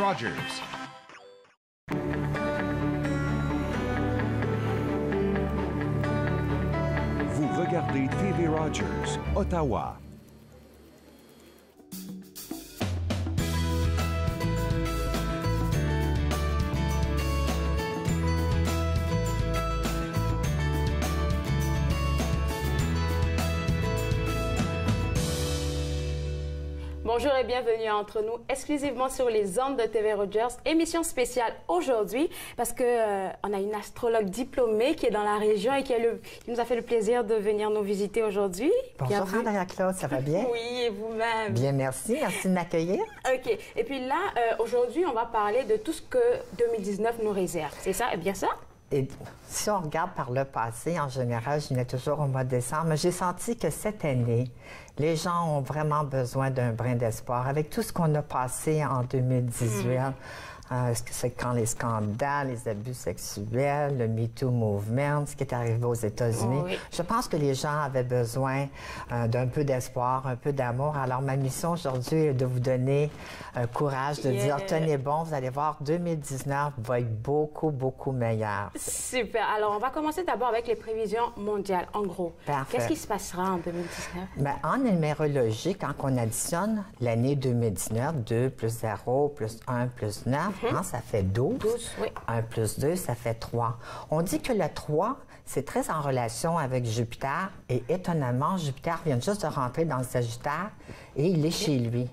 Rogers. Vous regardez TV Rogers, Ottawa. Bonjour et bienvenue entre nous, exclusivement sur les ondes de TV Rogers. Émission spéciale aujourd'hui parce que on a une astrologue diplômée qui est dans la région et qui nous a fait le plaisir de venir nous visiter aujourd'hui. Bonjour Andrea-Claude, ça va bien? Oui, et vous-même? Bien, merci de m'accueillir. OK. Et puis là, aujourd'hui, on va parler de tout ce que 2019 nous réserve. C'est ça? Bien ça? Et si on regarde par le passé, en général, je venais toujours au mois de décembre, mais j'ai senti que cette année, les gens ont vraiment besoin d'un brin d'espoir. Avec tout ce qu'on a passé en 2018, c'est quand les scandales, les abus sexuels, le MeToo Movement, ce qui est arrivé aux États-Unis, oui. Je pense que les gens avaient besoin d'un peu d'espoir, un peu d'amour. Alors, ma mission aujourd'hui est de vous donner courage, de dire, tenez bon, vous allez voir, 2019 va être beaucoup, beaucoup meilleur. Super. Alors, on va commencer d'abord avec les prévisions mondiales, en gros. Parfait. Qu'est-ce qui se passera en 2019? Ben, en numérologie, quand on additionne l'année 2019, 2 plus 0 plus 1 plus 9, ça fait 12. 12, oui. 1 plus 2, ça fait 3. On dit que le 3, c'est très en relation avec Jupiter. Et étonnamment, Jupiter vient juste de rentrer dans le Sagittaire et il est chez lui.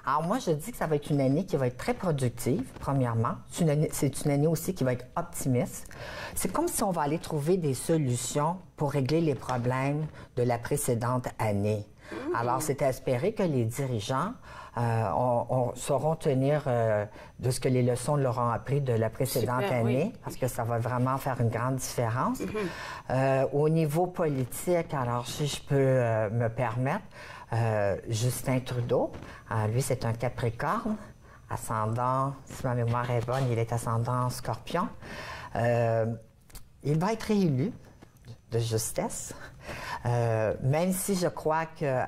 Alors moi, je dis que ça va être une année qui va être très productive, premièrement. C'est une année aussi qui va être optimiste. C'est comme si on va aller trouver des solutions pour régler les problèmes de la précédente année. Alors, c'est à espérer que les dirigeants sauront tenir de ce que les leçons leur ont appris de la précédente année, parce que ça va vraiment faire une grande différence. Au niveau politique, alors si je peux me permettre, Justin Trudeau, lui c'est un Capricorne, ascendant, si ma mémoire est bonne, il est ascendant Scorpion. Il va être réélu de justesse. Même si je crois que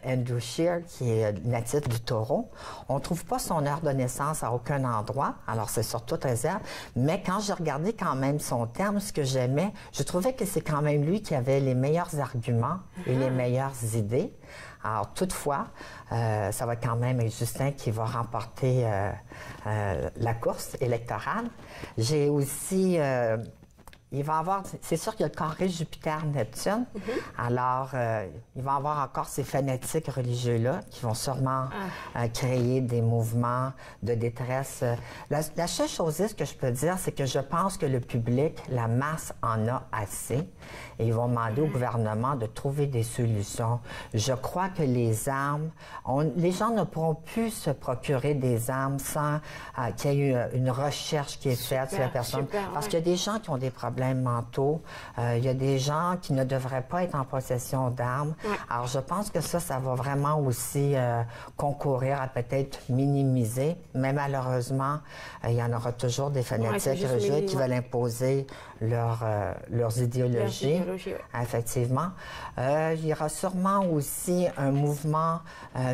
Andrew Scheer, qui est natif du Taureau, on trouve pas son heure de naissance à aucun endroit, alors c'est sur toute réserve, mais quand j'ai regardé quand même son terme, ce que j'aimais, je trouvais que c'est quand même lui qui avait les meilleurs arguments et les meilleures idées. Alors toutefois, ça va quand même être Justin qui va remporter la course électorale. J'ai aussi... il va avoir, c'est sûr qu'il y a le carré Jupiter-Neptune. Alors, il va avoir encore ces fanatiques religieux-là qui vont sûrement créer des mouvements de détresse. La seule chose que je peux dire, c'est que je pense que le public, la masse en a assez. Et ils vont demander au gouvernement de trouver des solutions. Je crois que les armes, les gens ne pourront plus se procurer des armes sans qu'il y ait eu une recherche qui est faite sur la personne. Parce qu'il y a des gens qui ont des problèmes mentaux. Il y a des gens qui ne devraient pas être en possession d'armes. Alors, je pense que ça va vraiment aussi concourir à peut-être minimiser. Mais malheureusement, il y en aura toujours des fanatiques religieux qui veulent imposer leurs idéologies. Effectivement. Il y aura sûrement aussi un mouvement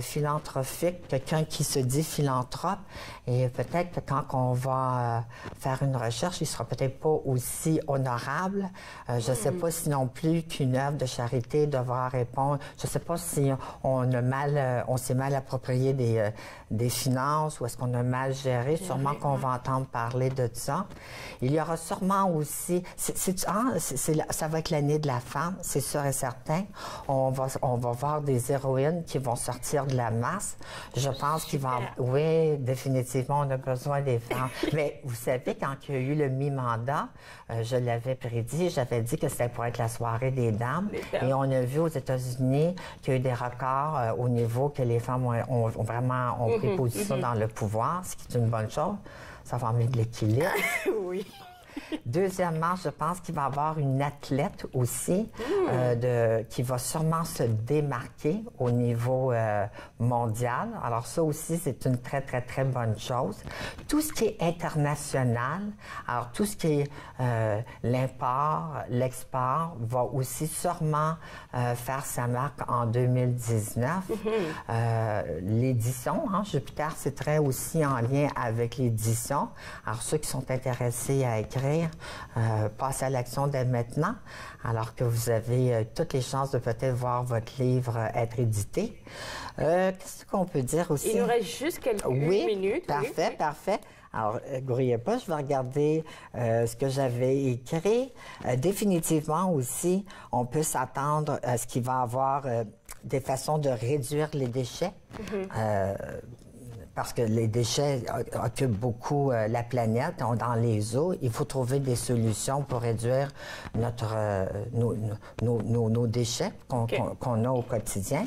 philanthropique, quelqu'un qui se dit philanthrope. Et peut-être que quand on va faire une recherche, il sera peut-être pas aussi honorable. Je ne sais pas si non plus qu'une œuvre de charité devra répondre. Je ne sais pas si on s'est mal approprié des finances ou est-ce qu'on a mal géré. Sûrement qu'on va entendre parler de ça. Il y aura sûrement aussi... ça va être l'année de la femme, c'est sûr et certain. On va voir des héroïnes qui vont sortir de la masse. Je pense qu'il va... Oui, définitivement, on a besoin des femmes. Mais vous savez, quand il y a eu le mi-mandat, je l'avais prédit, j'avais dit que c'était pour être la soirée des dames. Et on a vu aux États-Unis qu'il y a eu des records au niveau que les femmes ont vraiment pris position dans le pouvoir, ce qui est une bonne chose. Ça va amener de l'équilibre. Oui. Deuxièmement, je pense qu'il va y avoir une athlète aussi qui va sûrement se démarquer au niveau mondial. Alors ça aussi, c'est une très, très, très bonne chose. Tout ce qui est international, alors tout ce qui est l'import, l'export, va aussi sûrement faire sa marque en 2019. L'édition, hein, Jupiter, c'est très aussi en lien avec l'édition. Alors ceux qui sont intéressés à écrire, passez à l'action dès maintenant, alors que vous avez toutes les chances de peut-être voir votre livre être édité. Qu'est-ce qu'on peut dire aussi? Il nous reste juste quelques minutes. Parfait, oui. Parfait. Alors, grouillez pas, je vais regarder ce que j'avais écrit. Définitivement aussi, on peut s'attendre à ce qu'il va y avoir des façons de réduire les déchets. Parce que les déchets occupent beaucoup la planète, dans les eaux. Il faut trouver des solutions pour réduire nos déchets qu'on a au quotidien.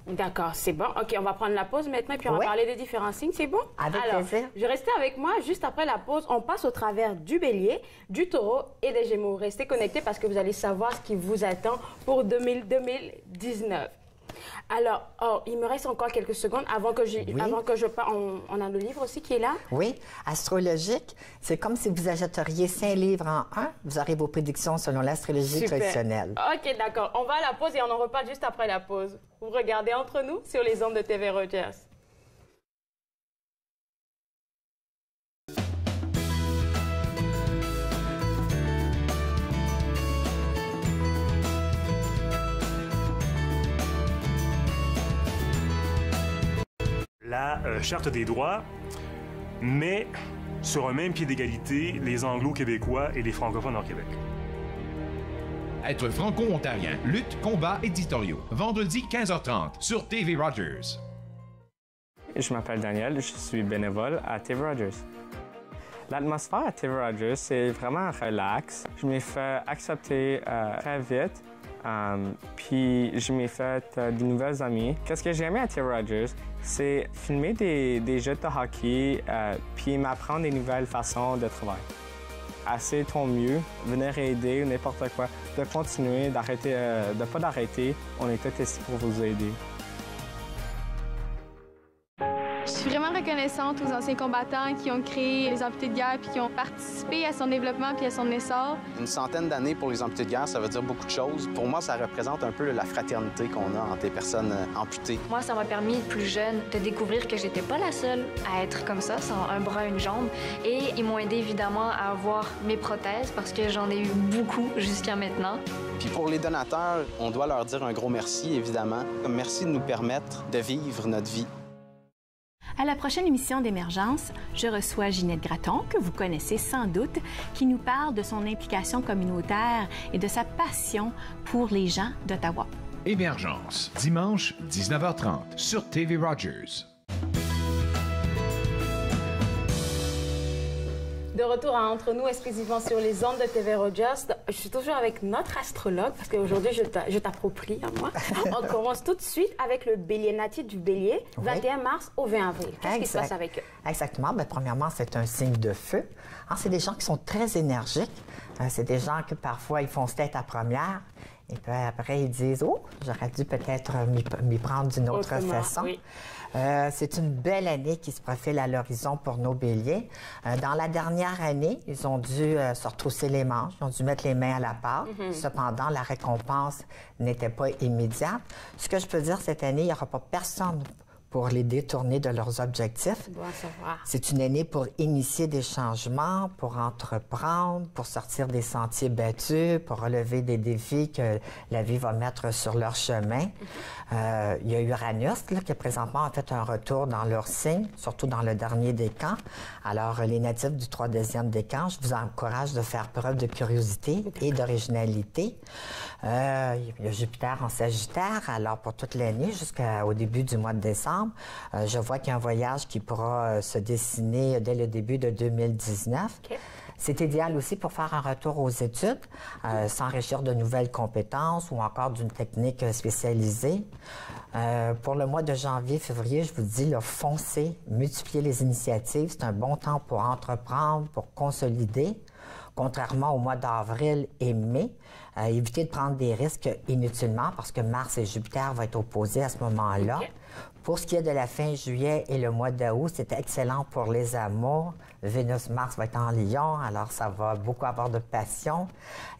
D'accord, c'est bon. OK, on va prendre la pause maintenant, puis on va parler des différents signes, c'est bon? Avec plaisir. Je vais rester avec moi. Juste après la pause, on passe au travers du Bélier, du Taureau et des Gémeaux. Restez connectés parce que vous allez savoir ce qui vous attend pour 2019. Alors, il me reste encore quelques secondes avant que je parte. On a le livre aussi qui est là. Oui, astrologique, c'est comme si vous achèteriez 5 livres en un. Vous aurez vos prédictions selon l'astrologie traditionnelle. OK, d'accord. On va à la pause et on en reparle juste après la pause. Vous regardez Entre nous sur les ondes de TV Rogers. La Charte des droits met sur un même pied d'égalité les Anglo-Québécois et les francophones en Québec. Être franco-ontarien, lutte, combats éditoriaux. Vendredi 15h30 sur TV Rogers. Je m'appelle Daniel, je suis bénévole à TV Rogers. L'atmosphère à TV Rogers, c'est vraiment relax. Je m'ai fait accepter très vite. Puis je m'ai fait de nouvelles amies. Qu'est-ce que j'ai aimé à TV Rogers, c'est filmer des jeux de hockey puis m'apprendre des nouvelles façons de travailler. Assez ton mieux, venir aider ou n'importe quoi, de continuer, d'arrêter, de pas d'arrêter. On est tous ici pour vous aider. Je suis vraiment reconnaissante aux anciens combattants qui ont créé les amputés de guerre puis qui ont participé à son développement puis à son essor. Une centaine d'années pour les amputés de guerre, ça veut dire beaucoup de choses. Pour moi, ça représente un peu la fraternité qu'on a entre les personnes amputées. Moi, ça m'a permis, plus jeune, de découvrir que j'étais pas la seule à être comme ça, sans un bras, une jambe. Et ils m'ont aidé évidemment à avoir mes prothèses parce que j'en ai eu beaucoup jusqu'à maintenant. Puis pour les donateurs, on doit leur dire un gros merci, évidemment. Merci de nous permettre de vivre notre vie. À la prochaine émission d'Émergence, je reçois Ginette Gratton, que vous connaissez sans doute, qui nous parle de son implication communautaire et de sa passion pour les gens d'Ottawa. Émergence, dimanche 19h30 sur TV Rogers. De retour à Entre nous, exclusivement sur les ondes de TV Rogers. Je suis toujours avec notre astrologue, parce qu'aujourd'hui, je t'approprie à moi. On commence tout de suite avec le Bélier, natif du Bélier, 21 mars au 20 avril. Qu'est-ce qui se passe avec eux? Exactement. Bien, premièrement, c'est un signe de feu. C'est des gens qui sont très énergiques. C'est des gens que parfois, ils font tête à première. Et puis après, ils disent « Oh, j'aurais dû peut-être m'y prendre d'une autre façon. Oui. » C'est une belle année qui se profile à l'horizon pour nos béliers. Dans la dernière année, ils ont dû se retrousser les manches, ils ont dû mettre les mains à la pâte. Cependant, la récompense n'était pas immédiate. Ce que je peux dire cette année, il n'y aura pas personne pour les détourner de leurs objectifs. C'est une année pour initier des changements, pour entreprendre, pour sortir des sentiers battus, pour relever des défis que la vie va mettre sur leur chemin. Il y a Uranus, là, qui présentement a fait un retour dans leur signe, surtout dans le dernier décan. Alors, les natifs du 3e décan, je vous encourage de faire preuve de curiosité et d'originalité. Il y a Jupiter en Sagittaire, alors pour toute l'année jusqu'au début du mois de décembre. Je vois qu'il y a un voyage qui pourra se dessiner dès le début de 2019. Okay. C'est idéal aussi pour faire un retour aux études, s'enrichir de nouvelles compétences ou encore d'une technique spécialisée. Pour le mois de janvier, février, je vous dis, là, foncez, multipliez les initiatives. C'est un bon temps pour entreprendre, pour consolider. contrairement au mois d'avril et mai. Évitez de prendre des risques inutilement parce que Mars et Jupiter vont être opposés à ce moment-là. Okay. Pour ce qui est de la fin juillet et le mois d'août, c'est excellent pour les amours. Vénus-Mars va être en Lion, alors ça va beaucoup avoir de passion.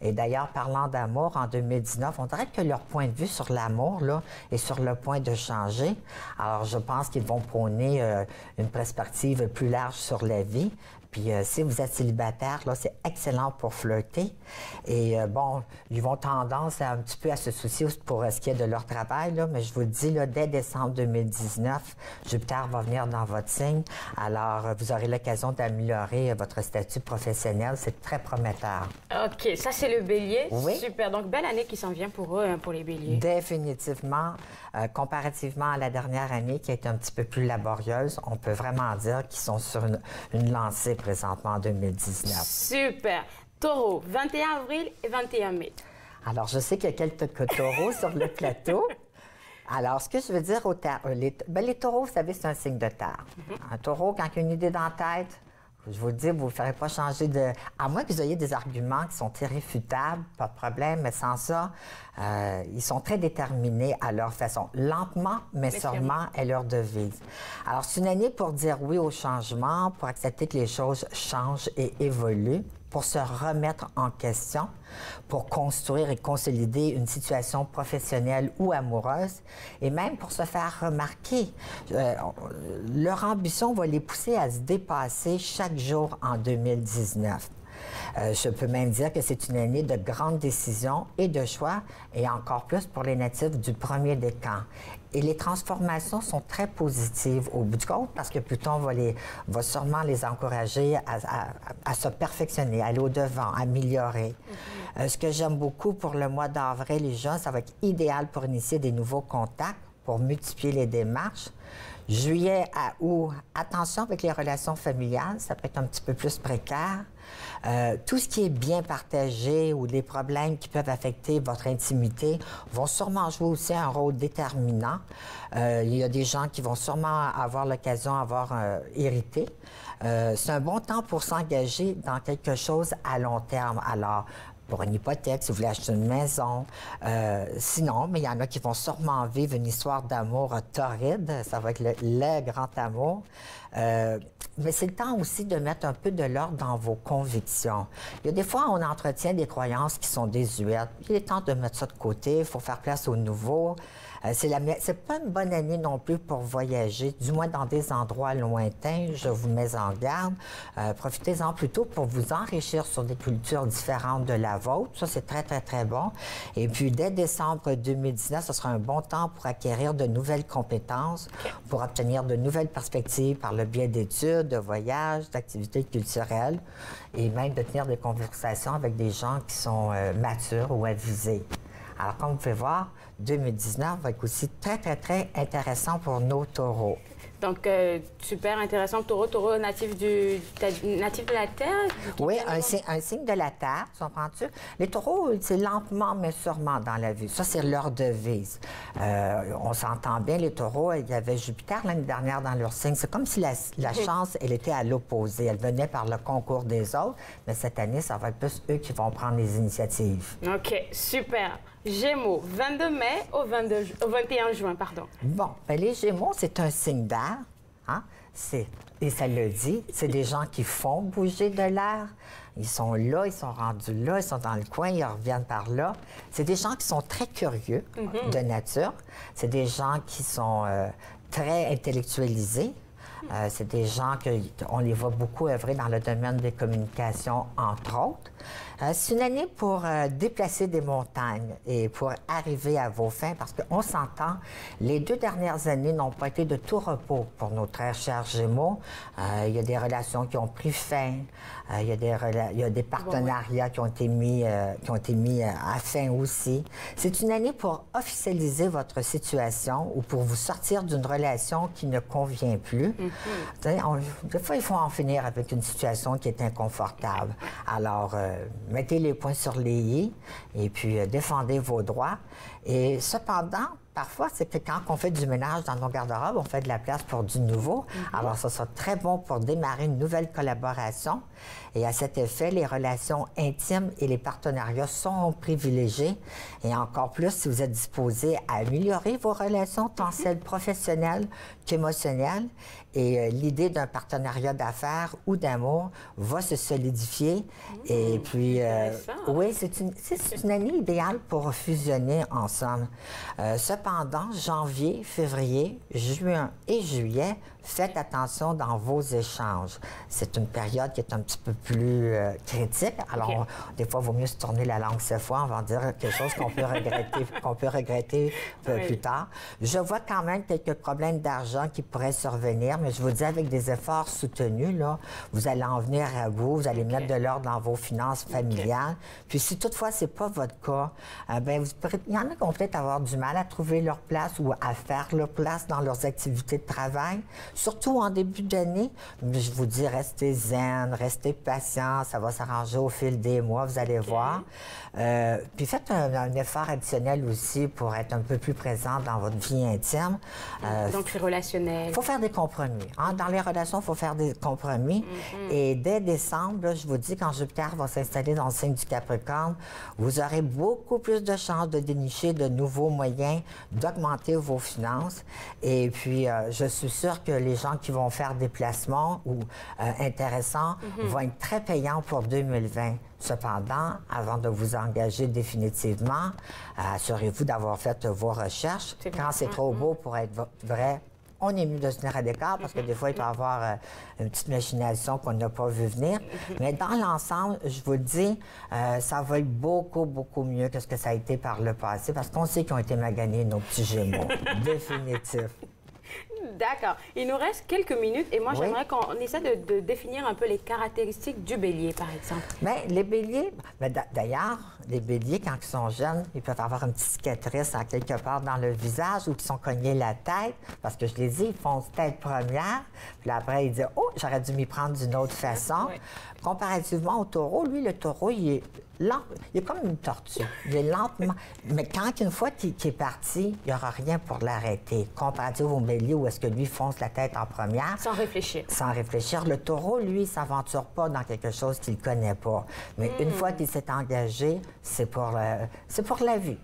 Et d'ailleurs, parlant d'amour, en 2019, on dirait que leur point de vue sur l'amour là, est sur le point de changer. Alors, je pense qu'ils vont prôner une perspective plus large sur la vie. Puis si vous êtes célibataire, là, c'est excellent pour flirter. Et bon, ils vont tendance un petit peu à se soucier pour ce qui est de leur travail, là, mais je vous le dis, là, dès décembre 2019, Jupiter va venir dans votre signe. Alors, vous aurez l'occasion d'améliorer votre statut professionnel. C'est très prometteur. OK, ça, c'est le bélier. Oui. Super. Donc, belle année qui s'en vient pour eux, hein, pour les béliers. Définitivement. Comparativement à la dernière année qui a été un petit peu plus laborieuse, on peut vraiment dire qu'ils sont sur une lancée présentement en 2019. Super. Taureau, 21 avril et 21 mai. Alors, je sais qu'il y a quelques taureaux sur le plateau. Alors, ce que je veux dire aux les taureaux, vous savez, c'est un signe de terre. Un taureau, quand il a une idée dans la tête, je vous le dis, vous ne ferez pas changer de... À moins que vous ayez des arguments qui sont irréfutables, pas de problème, mais sans ça, ils sont très déterminés à leur façon. Lentement, mais sûrement, est leur devise. Alors, c'est une année pour dire oui au changement, pour accepter que les choses changent et évoluent, pour se remettre en question, pour construire et consolider une situation professionnelle ou amoureuse, et même pour se faire remarquer. Leur ambition va les pousser à se dépasser chaque jour en 2019. Je peux même dire que c'est une année de grandes décisions et de choix, et encore plus pour les natifs du premier décan. Et les transformations sont très positives au bout du compte parce que Pluton va sûrement les encourager à se perfectionner, à aller au-devant, à améliorer. Ce que j'aime beaucoup pour le mois d'avril et juin, ça va être idéal pour initier des nouveaux contacts, pour multiplier les démarches. Juillet à août, attention avec les relations familiales, ça peut être un petit peu plus précaire. Tout ce qui est bien partagé ou les problèmes qui peuvent affecter votre intimité vont sûrement jouer aussi un rôle déterminant. Il y a des gens qui vont sûrement avoir l'occasion d'avoir irrité. C'est un bon temps pour s'engager dans quelque chose à long terme. Alors, pour une hypothèque, si vous voulez acheter une maison. Sinon, mais il y en a qui vont sûrement vivre une histoire d'amour torride. Ça va être le grand amour. Mais c'est le temps aussi de mettre un peu de l'ordre dans vos convictions. Il y a des fois, on entretient des croyances qui sont désuètes. Il est temps de mettre ça de côté. Il faut faire place au nouveau. C'est pas une bonne année non plus pour voyager, du moins dans des endroits lointains, je vous mets en garde. Profitez-en plutôt pour vous enrichir sur des cultures différentes de la vôtre. Ça, c'est très, très, très bon. Et puis, dès décembre 2019, ce sera un bon temps pour acquérir de nouvelles compétences, pour obtenir de nouvelles perspectives par le biais d'études, de voyages, d'activités culturelles, et même de tenir des conversations avec des gens qui sont matures ou avisés. Alors, comme vous pouvez voir, 2019 va être aussi très, très, très intéressant pour nos taureaux. Donc, super intéressant. Taureau natif de la Terre? Oui, un signe de la Terre, tu comprends-tu? Les taureaux, c'est lentement, mais sûrement dans la vie. Ça, c'est leur devise. On s'entend bien, les taureaux, il y avait Jupiter l'année dernière dans leur signe. C'est comme si la chance, elle était à l'opposé. Elle venait par le concours des autres, mais cette année, ça va être plus eux qui vont prendre les initiatives. OK, super. Gémeaux, 22 mai au 21 juin, pardon. Bon, ben les Gémeaux, c'est un signe d'air. Hein? Et ça le dit, c'est des gens qui font bouger de l'air. Ils sont là, ils sont rendus là, ils sont dans le coin, ils reviennent par là. C'est des gens qui sont très curieux de nature. C'est des gens qui sont très intellectualisés. C'est des gens qu'on les voit beaucoup œuvrer dans le domaine des communications, entre autres. C'est une année pour déplacer des montagnes et pour arriver à vos fins, parce qu'on s'entend, les 2 dernières années n'ont pas été de tout repos pour nos très chers Gémeaux. Il y a des relations qui ont pris fin, il y a des partenariats qui ont été mis à fin aussi. C'est une année pour officialiser votre situation ou pour vous sortir d'une relation qui ne convient plus. Des fois, il faut en finir avec une situation qui est inconfortable. Alors, mettez les points sur les i et puis défendez vos droits. Et cependant, parfois, c'est que quand on fait du ménage dans nos garde-robes, on fait de la place pour du nouveau. Alors, ça sera très bon pour démarrer une nouvelle collaboration. Et à cet effet, les relations intimes et les partenariats sont privilégiés. Et encore plus, si vous êtes disposé à améliorer vos relations, tant celles professionnelles qu'émotionnelles. Et l'idée d'un partenariat d'affaires ou d'amour va se solidifier. Et puis, oui, c'est une année idéale pour fusionner ensemble. Cependant, janvier, février, juin et juillet, faites attention dans vos échanges. C'est une période qui est un petit peu plus critique. Alors, des fois, il vaut mieux se tourner la langue cette fois. On va dire quelque chose qu'on peut regretter, plus tard. Je vois quand même quelques problèmes d'argent qui pourraient survenir, mais je vous dis, avec des efforts soutenus, là, vous allez en venir à bout, vous allez mettre de l'ordre dans vos finances familiales. Puis si toutefois, ce n'est pas votre cas, il y en a qui vont peut-être avoir du mal à trouver leur place ou à faire leur place dans leurs activités de travail. Surtout en début d'année, je vous dis, restez zen, restez patient, ça va s'arranger au fil des mois, vous allez voir. Puis faites un effort additionnel aussi pour être un peu plus présent dans votre vie intime. Donc, c'est relationnel. Il faut faire des compromis. Hein? Dans les relations, il faut faire des compromis. Et dès décembre, là, je vous dis, quand Jupiter va s'installer dans le signe du Capricorne, vous aurez beaucoup plus de chances de dénicher de nouveaux moyens, d'augmenter vos finances. Et puis, je suis sûre que les gens qui vont faire des placements ou intéressants vont être très payants pour 2020. Cependant, avant de vous engager définitivement, assurez-vous d'avoir fait vos recherches. Quand c'est trop beau pour être vrai, on est mieux de se tenir à l'écart parce que des fois, il peut y avoir une petite machination qu'on n'a pas vu venir. Mais dans l'ensemble, je vous le dis, ça va être beaucoup, beaucoup mieux que ce que ça a été par le passé parce qu'on sait qu'ils ont été maganés, nos petits Gémeaux. Définitif. D'accord. Il nous reste quelques minutes et moi, j'aimerais qu'on essaie de définir un peu les caractéristiques du bélier, par exemple. Bien, les béliers, d'ailleurs, les béliers, quand ils sont jeunes, ils peuvent avoir une petite cicatrice à quelque part dans le visage ou qu'ils sont cognés la tête, parce que je les dis, ils font tête première, puis après, ils disent « Oh, j'aurais dû m'y prendre d'une autre façon. » Comparativement au taureau, lui, le taureau, il est lent. Il est comme une tortue. Il est lentement. Mais quand une fois qu'il est parti, il n'y aura rien pour l'arrêter. Comparativement au bélier, où est-ce que lui fonce la tête en première. Sans réfléchir. Sans réfléchir. Le taureau, lui, ne s'aventure pas dans quelque chose qu'il ne connaît pas. Mais une fois qu'il s'est engagé, c'est pour la vie.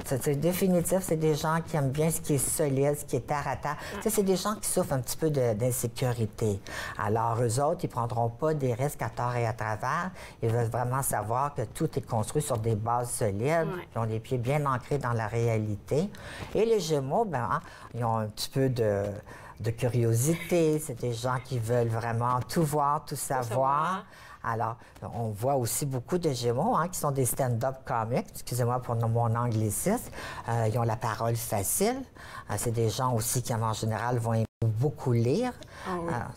C'est définitif, c'est des gens qui aiment bien ce qui est solide, ce qui est terre à terre. C'est des gens qui souffrent un petit peu d'insécurité. Alors, eux autres, ils ne prendront pas des risques à tort et à travers. Ils veulent vraiment savoir que tout est construit sur des bases solides, ils ont les pieds bien ancrés dans la réalité. Et les Gémeaux, ils ont un petit peu de curiosité. C'est des gens qui veulent vraiment tout voir, tout savoir. Alors, on voit aussi beaucoup de Gémeaux qui sont des stand-up comics, excusez-moi pour mon anglicisme. Ils ont la parole facile. C'est des gens aussi qui, en général, vont aimer beaucoup lire.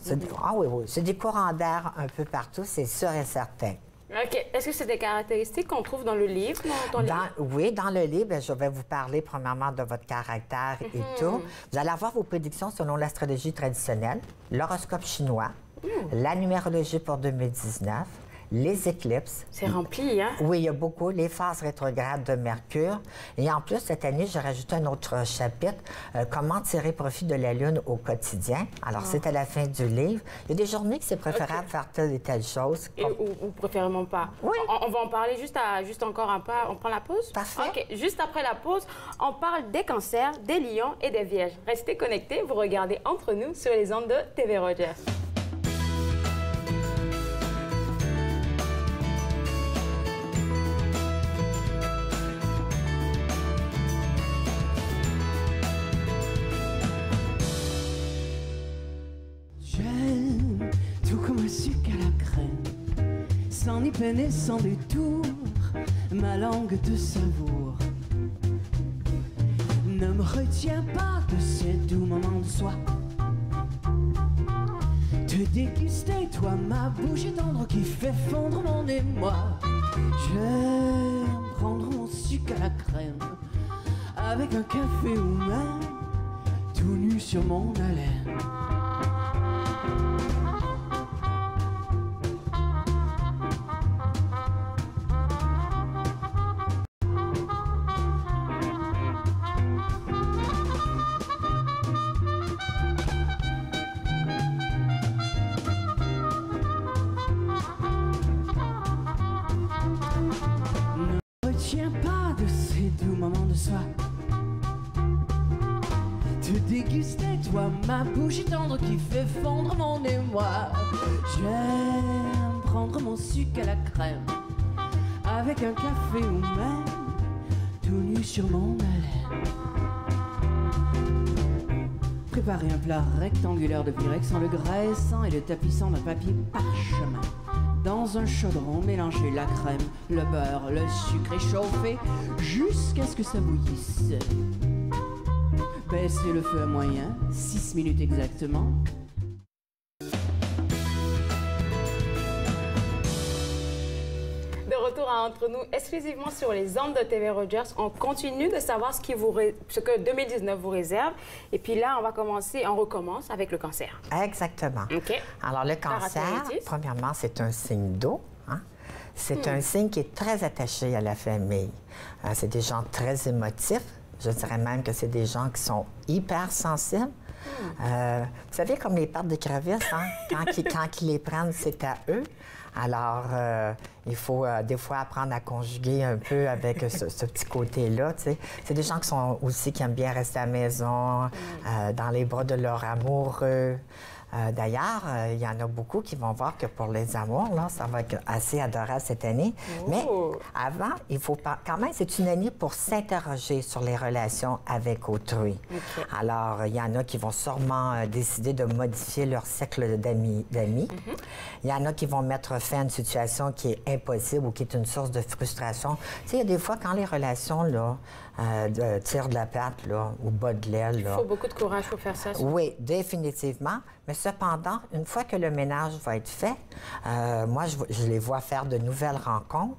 C'est des courants d'air un peu partout, c'est sûr et certain. OK. Est-ce que c'est des caractéristiques qu'on trouve dans le livre? Oui, dans le livre, je vais vous parler premièrement de votre caractère et tout. Vous allez avoir vos prédictions selon l'astrologie traditionnelle, l'horoscope chinois, la numérologie pour 2019, les éclipses. C'est rempli, hein? Oui, il y a beaucoup. Les phases rétrogrades de Mercure. Et en plus, cette année, j'ai rajouté un autre chapitre, comment tirer profit de la Lune au quotidien. Alors, c'est à la fin du livre. Il y a des journées que c'est préférable de faire telle et telle chose. Ou préférablement pas. Oui. On va en parler juste encore un peu. On prend la pause? Parfait. OK. Juste après la pause, on parle des cancers, des lions et des vierges. Restez connectés. Vous regardez Entre nous sur les ondes de TV Rogers. Sucre à la crème, sans ni peine et sans détour, ma langue de savour ne me retient pas de ces doux moments de soie. Te déguster, toi, ma bouche est tendre qui fait fondre mon émoi. J'aime prendre mon sucre à la crème avec un café ou même tout nu sur mon haleine. sois. Te déguster, toi, ma bouche tendre qui fait fondre mon émoi. J'aime prendre mon sucre à la crème avec un café ou même tout nu sur mon haleine. Préparer un plat rectangulaire de Pyrex en le graissant et le tapissant d'un papier parchemin. Dans un chaudron, mélanger la crème, le beurre, le sucre et chauffer jusqu'à ce que ça bouillisse. Baissez le feu à moyen, 6 minutes exactement. De retour à Entre nous, exclusivement sur les ondes de TV Rogers, on continue de savoir ce que 2019 vous réserve. Et puis là, on recommence avec le cancer. Exactement. OK. Alors, le cancer, premièrement, c'est un signe d'eau. Hein? C'est un signe qui est très attaché à la famille. C'est des gens très émotifs. Je dirais même que c'est des gens qui sont hyper sensibles. Vous savez, comme les pertes d'écrevisses, hein? quand ils les prennent, c'est à eux. Alors, il faut des fois apprendre à conjuguer un peu avec ce petit côté-là. C'est des gens qui aiment bien rester à la maison, dans les bras de leur amoureux. D'ailleurs, il y en a beaucoup qui vont voir que pour les amours, là, ça va être assez adorable cette année. Oh. Mais avant, il faut quand même, c'est une année pour s'interroger sur les relations avec autrui. Okay. Alors, il y en a qui vont sûrement décider de modifier leur cercle d'amis. Il y en a qui vont mettre fin à une situation qui est impossible ou qui est une source de frustration. Tu sais, il y a des fois, quand les relations, là, tirent de la patte, là, ou bas de l'aile, là. Il faut beaucoup de courage pour faire ça. Oui, définitivement. Mais cependant, une fois que le ménage va être fait, moi, je les vois faire de nouvelles rencontres.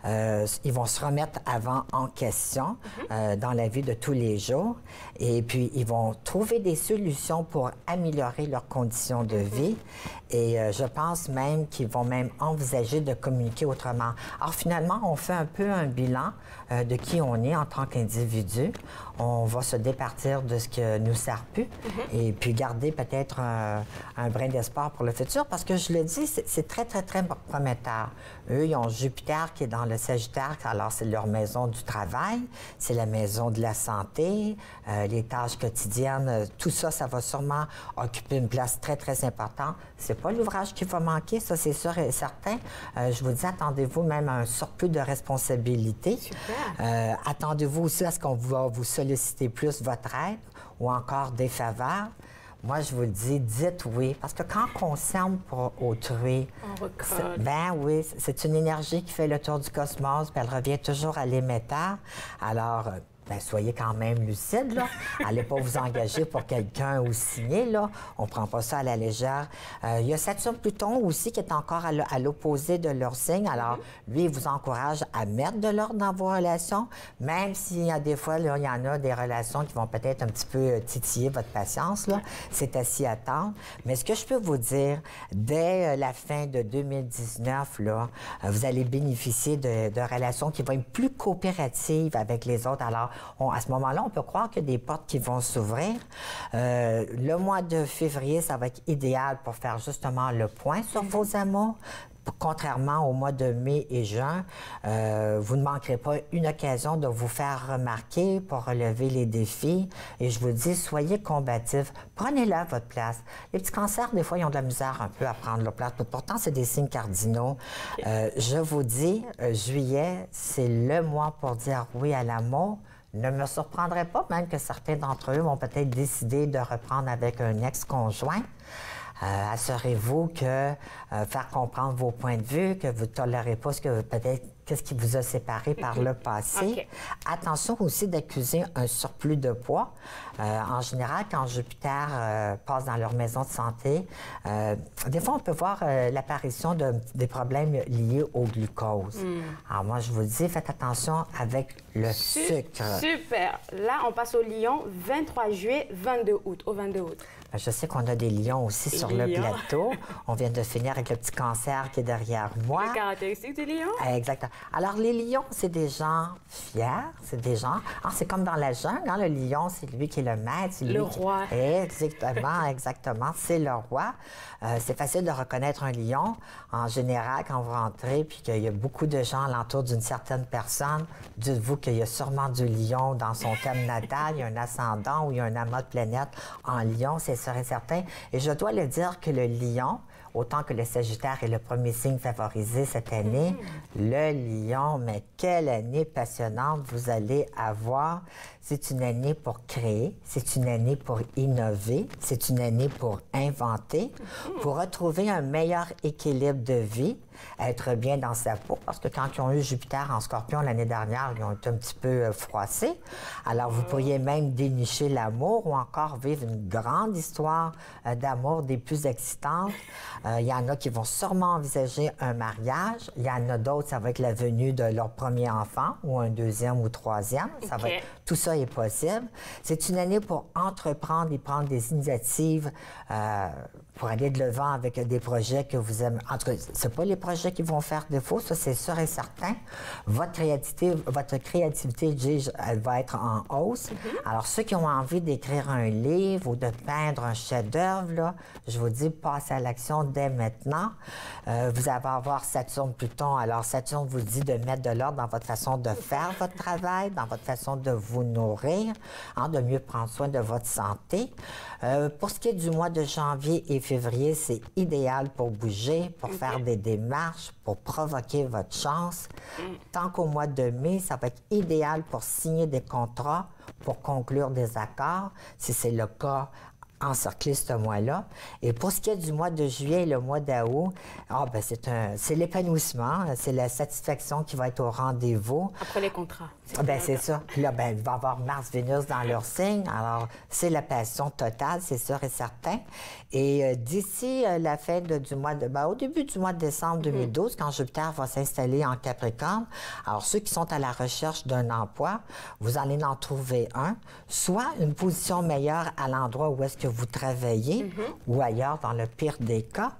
Ils vont se remettre avant en question dans la vie de tous les jours. Et puis, ils vont trouver des solutions pour améliorer leurs conditions de vie. Et je pense même qu'ils vont même envisager de communiquer autrement. Alors, finalement, on fait un peu un bilan de qui on est en tant qu'individu. On va se départir de ce qui ne nous sert plus et puis garder peut-être un brin d'espoir pour le futur. Parce que je le dis, c'est très, très, très prometteur. Eux, ils ont Jupiter qui est dans le Sagittaire, alors c'est leur maison du travail, c'est la maison de la santé, les tâches quotidiennes, tout ça, ça va sûrement occuper une place très, très importante. C'est pas l'ouvrage qui va manquer, ça, c'est sûr et certain. Je vous dis, attendez-vous même à un surplus de responsabilités. Attendez-vous aussi à ce qu'on va vous solliciter plus votre aide ou encore des faveurs. Moi, je vous le dis, dites oui. Parce que quand on s'aime pour autrui, ben oui, c'est une énergie qui fait le tour du cosmos, puis elle revient toujours à l'émetteur. Alors, ben, soyez quand même lucide, là. Allez pas vous engager pour quelqu'un ou signer, là. On prend pas ça à la légère. Il y a Saturne-Pluton aussi qui est encore à l'opposé de leur signe. Alors, lui, il vous encourage à mettre de l'ordre dans vos relations, même s'il y a des fois, là, il y en a des relations qui vont peut-être un petit peu titiller votre patience, là. C'est à s'y attendre. Mais ce que je peux vous dire, dès la fin de 2019, là, vous allez bénéficier de relations qui vont être plus coopératives avec les autres. Alors, à ce moment-là, on peut croire qu'il y a des portes qui vont s'ouvrir. Le mois de février, ça va être idéal pour faire justement le point sur vos amours. Contrairement au mois de mai et juin, vous ne manquerez pas une occasion de vous faire remarquer pour relever les défis. Et je vous dis, soyez combatifs. Prenez-la votre place. Les petits cancers, des fois, ils ont de la misère un peu à prendre leur place. Mais pourtant, c'est des signes cardinaux. Je vous dis, juillet, c'est le mois pour dire oui à l'amour. Ne me surprendrait pas même que certains d'entre eux vont peut-être décider de reprendre avec un ex-conjoint. Assurez-vous que faire comprendre vos points de vue, que vous ne tolérez pas qu'est-ce qui vous a séparé par le passé. Attention aussi d'accuser un surplus de poids. En général, quand Jupiter passe dans leur maison de santé, des fois, on peut voir l'apparition des problèmes liés au glucose. Alors moi, je vous dis, faites attention avec le sucre. Super! Là, on passe au Lion, 23 juillet, 22 août, au 22 août. Je sais qu'on a des lions aussi sur le plateau. On vient de finir avec le petit cancer qui est derrière moi. Les caractéristiques des lions? Exactement. Alors, les lions, c'est des gens fiers, c'est des gens... Ah, c'est comme dans la jungle, hein, le lion, c'est lui qui est le maître. Le roi. Exactement, exactement. C'est le roi. C'est facile de reconnaître un lion. En général, quand vous rentrez puis qu'il y a beaucoup de gens alentour d'une certaine personne, dites-vous qu'il y a sûrement du lion dans son thème natal, il y a un ascendant ou il y a un amas de planètes en lion, c'est sûr et certain. Et je dois le dire que le lion, autant que le Sagittaire est le premier signe favorisé cette année, le lion, mais quelle année passionnante vous allez avoir. C'est une année pour créer, c'est une année pour innover, c'est une année pour inventer, pour retrouver un meilleur équilibre de vie, être bien dans sa peau, parce que quand ils ont eu Jupiter en Scorpion l'année dernière, ils ont été un petit peu froissés. Alors, vous pourriez même dénicher l'amour ou encore vivre une grande histoire d'amour des plus excitantes. Il y en a qui vont sûrement envisager un mariage. Il y en a d'autres, ça va être la venue de leur premier enfant ou un deuxième ou troisième. Ça va être, tout ça est possible. C'est une année pour entreprendre et prendre des initiatives pour aller de l'avant avec des projets que vous aimez. En tout cas, c'est pas les projets qui vont faire défaut, ça c'est sûr et certain. Votre créativité, elle va être en hausse. Alors, ceux qui ont envie d'écrire un livre ou de peindre un chef-d'œuvre, là, je vous dis, passez à l'action dès maintenant. Vous allez avoir Saturne-Pluton. Alors, Saturne vous dit de mettre de l'ordre dans votre façon de faire votre travail, dans votre façon de vous nourrir, hein, de mieux prendre soin de votre santé. Pour ce qui est du mois de janvier et février, c'est idéal pour bouger, pour faire des démarches, pour provoquer votre chance. Tant qu'au mois de mai, ça va être idéal pour signer des contrats, pour conclure des accords, si c'est le cas encercler ce mois-là. Et pour ce qui est du mois de juillet et le mois d'août, c'est l'épanouissement, c'est la satisfaction qui va être au rendez-vous. Après les contrats. C'est ça. Puis là, il va y avoir Mars-Vénus dans leur signe. Alors, c'est la passion totale, c'est sûr et certain. Et d'ici la fin du mois de... au début du mois de décembre 2012, quand Jupiter va s'installer en Capricorne, alors ceux qui sont à la recherche d'un emploi, vous allez en trouver un, soit une position meilleure à l'endroit où est-ce que vous travaillez ou ailleurs, dans le pire des cas.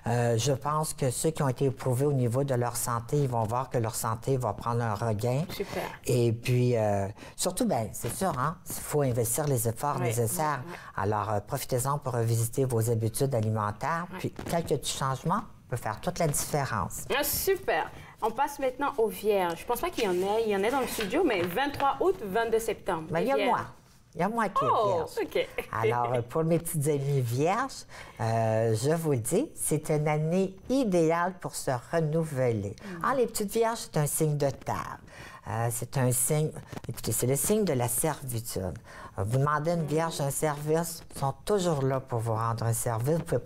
Je pense que ceux qui ont été éprouvés au niveau de leur santé, ils vont voir que leur santé va prendre un regain. Super. Et puis, surtout, c'est sûr, hein, il faut investir les efforts nécessaires. Alors, profitez-en pour revisiter vos habitudes alimentaires. Puis, quelques petits changements peuvent faire toute la différence. Ah, super. On passe maintenant aux Vierges. Je pense pas qu'il y en ait. Il y en a dans le studio, mais 23 août, 22 septembre. Il y a moi. Il y a moi qui est vierge. OK. Alors, pour mes petites amies vierges, je vous le dis, c'est une année idéale pour se renouveler. Les petites vierges, c'est un signe de terre. C'est un signe, écoutez, c'est le signe de la servitude. Vous demandez à une vierge un service, ils sont toujours là pour vous rendre un service. Vous ne pouvez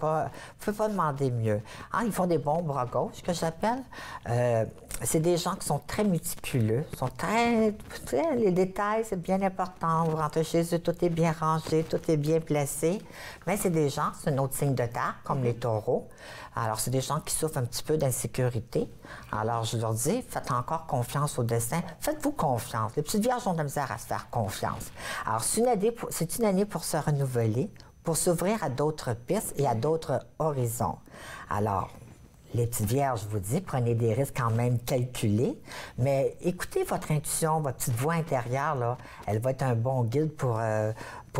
pas demander mieux. Ils font des bons bras gauche, que j'appelle. C'est des gens qui sont très méticuleux, sont très... Les détails, c'est bien important. Vous rentrez chez eux, tout est bien rangé, tout est bien placé. Mais c'est des gens, c'est un autre signe de terre, comme les taureaux. Alors, c'est des gens qui souffrent un petit peu d'insécurité. Alors, je leur dis, faites encore confiance au destin. Faites-vous confiance. Les petites vierges ont de la misère à se faire confiance. Alors, c'est une année pour se renouveler, pour s'ouvrir à d'autres pistes et à d'autres horizons. Alors, les petites vierges, je vous dis, prenez des risques quand même calculés, mais écoutez votre intuition, votre petite voix intérieure, là, elle va être un bon guide pour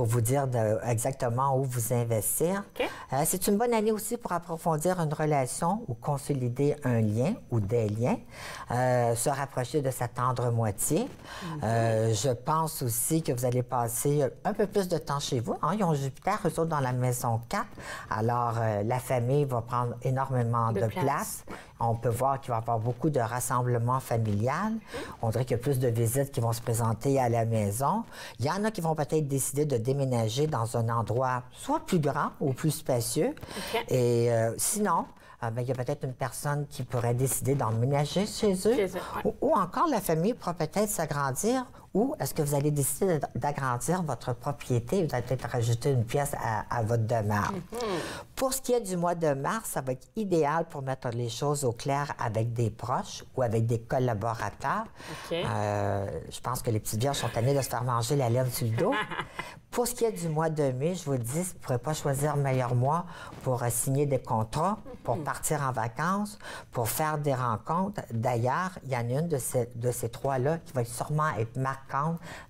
vous dire exactement où vous investir. Okay. C'est une bonne année aussi pour approfondir une relation ou consolider un lien ou des liens, se rapprocher de sa tendre moitié. Je pense aussi que vous allez passer un peu plus de temps chez vous. Ils ont Jupiter, eux autres, dans la maison 4. Alors, la famille va prendre énormément de place. On peut voir qu'il va y avoir beaucoup de rassemblements familiales. On dirait qu'il y a plus de visites qui vont se présenter à la maison. Il y en a qui vont peut-être décider de déménager dans un endroit soit plus grand ou plus spacieux. Et sinon, il y a peut-être une personne qui pourrait décider d'emménager chez eux. Ou encore, la famille pourra peut-être s'agrandir Ou est-ce que vous allez décider d'agrandir votre propriété ou peut-être rajouter une pièce à votre demeure? Pour ce qui est du mois de mars, ça va être idéal pour mettre les choses au clair avec des proches ou avec des collaborateurs. Je pense que les petites vierges sont tannées de se faire manger la laine sur le dos. Pour ce qui est du mois de mai, je vous le dis, vous ne pourrez pas choisir le meilleur mois pour signer des contrats, pour partir en vacances, pour faire des rencontres. D'ailleurs, il y en a une de ces trois-là qui va sûrement être marquante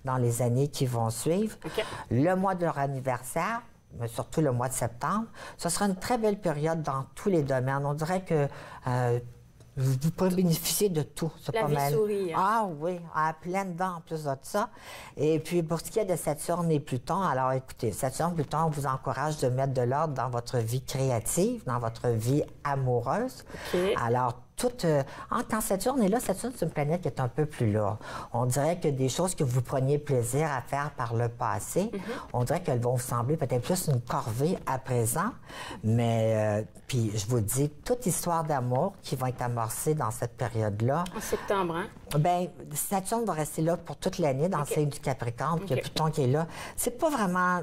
dans les années qui vont suivre. Le mois de leur anniversaire, mais surtout le mois de septembre, ce sera une très belle période dans tous les domaines. On dirait que vous pouvez bénéficier de tout. La vie sourit. Ah oui, à pleine dents en plus de ça. Et puis, pour ce qui est de Saturne et Pluton, alors écoutez, Saturne et Pluton vous encourage de mettre de l'ordre dans votre vie créative, dans votre vie amoureuse. Alors, quand Saturne est là, Saturne, c'est une planète qui est un peu plus lourde. On dirait que des choses que vous preniez plaisir à faire par le passé, on dirait qu'elles vont vous sembler peut-être plus une corvée à présent. Mais, puis, je vous dis, toute histoire d'amour qui va être amorcée dans cette période-là. En septembre, hein? Bien, Saturne va rester là pour toute l'année dans le signe du Capricorne, puis il y a Pluton qui est là. C'est pas vraiment...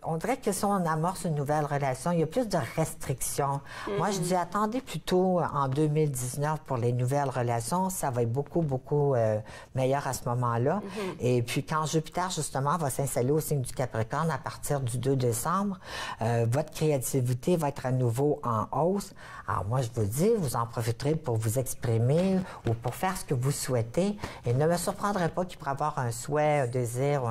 On dirait que si on amorce une nouvelle relation, il y a plus de restrictions. Moi, je dis, attendez plutôt en 2019 pour les nouvelles relations. Ça va être beaucoup, beaucoup meilleur à ce moment-là. Et puis, quand Jupiter, justement, va s'installer au signe du Capricorne à partir du 2 décembre, votre créativité va être à nouveau en hausse. Alors, moi, je vous dis, vous en profiterez pour vous exprimer ou pour faire ce que vous souhaitez. Et ne me surprendrait pas qu'il pourrait y avoir un souhait, un désir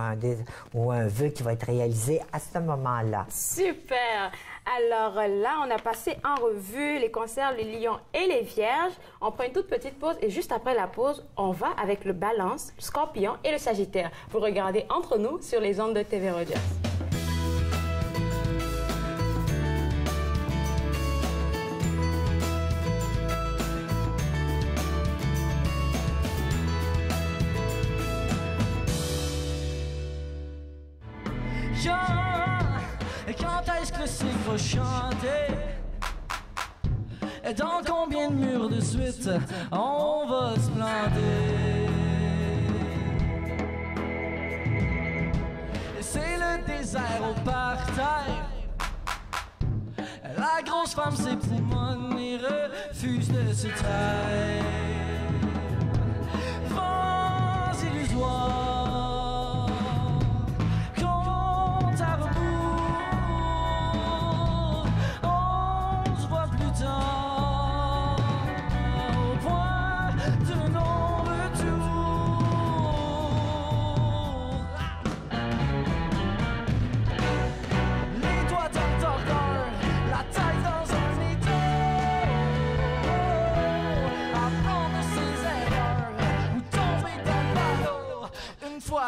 ou un vœu qui va être réalisé à ce moment-là. Super! Alors là, on a passé en revue les cancers, les lions et les vierges. On prend une toute petite pause et juste après la pause, on va avec le balance, le scorpion et le sagittaire. Vous regardez Entre nous sur les ondes de TV Rogers. Quand est-ce que le cycle va chanter? Et dans combien de murs de suite on va se planter? Et c'est le désert au parterre. La grosse femme s'époumonne et refuse de se taire. Vents illusoires.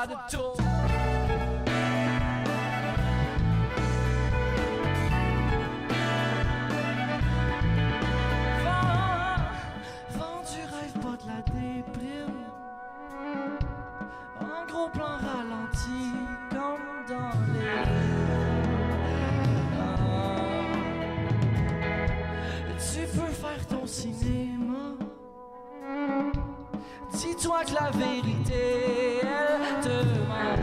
De tour. Vent du rêve, pas de la déprime. En gros plan ralenti, comme dans les tu peux faire ton cinéma. Dis-toi que la vérité, elle te ment.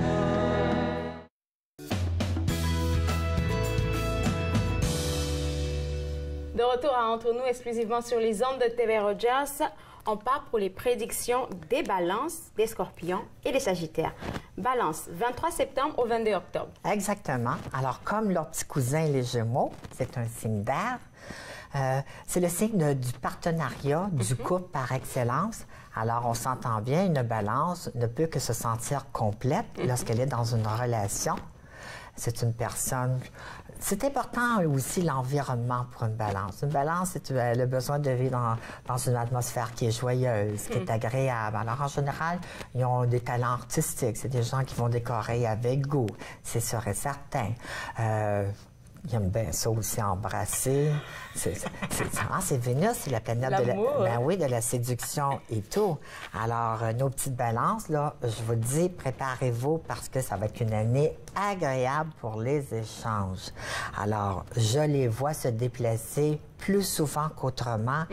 De retour à Entre nous, exclusivement sur les ondes de TV Rogers, on part pour les prédictions des balances, des scorpions et des sagittaires. Balance, 23 septembre au 22 octobre. Exactement. Alors, comme leur petit cousin, les Gémeaux, c'est un signe d'air. C'est le signe du partenariat, du couple par excellence. Alors, on s'entend bien, une balance ne peut que se sentir complète lorsqu'elle est dans une relation. C'est une personne... C'est important aussi l'environnement pour une balance. Une balance, elle a besoin de vivre dans une atmosphère qui est joyeuse, qui est agréable. Alors, en général, ils ont des talents artistiques. C'est des gens qui vont décorer avec goût, c'est sûr et certain. Ils aiment bien ça aussi, embrasser. C'est Vénus, c'est la planète de la séduction et tout. Alors, nos petites balances, là, je vous dis, préparez-vous parce que ça va être une année agréable pour les échanges. Alors, je les vois se déplacer plus souvent qu'autrement.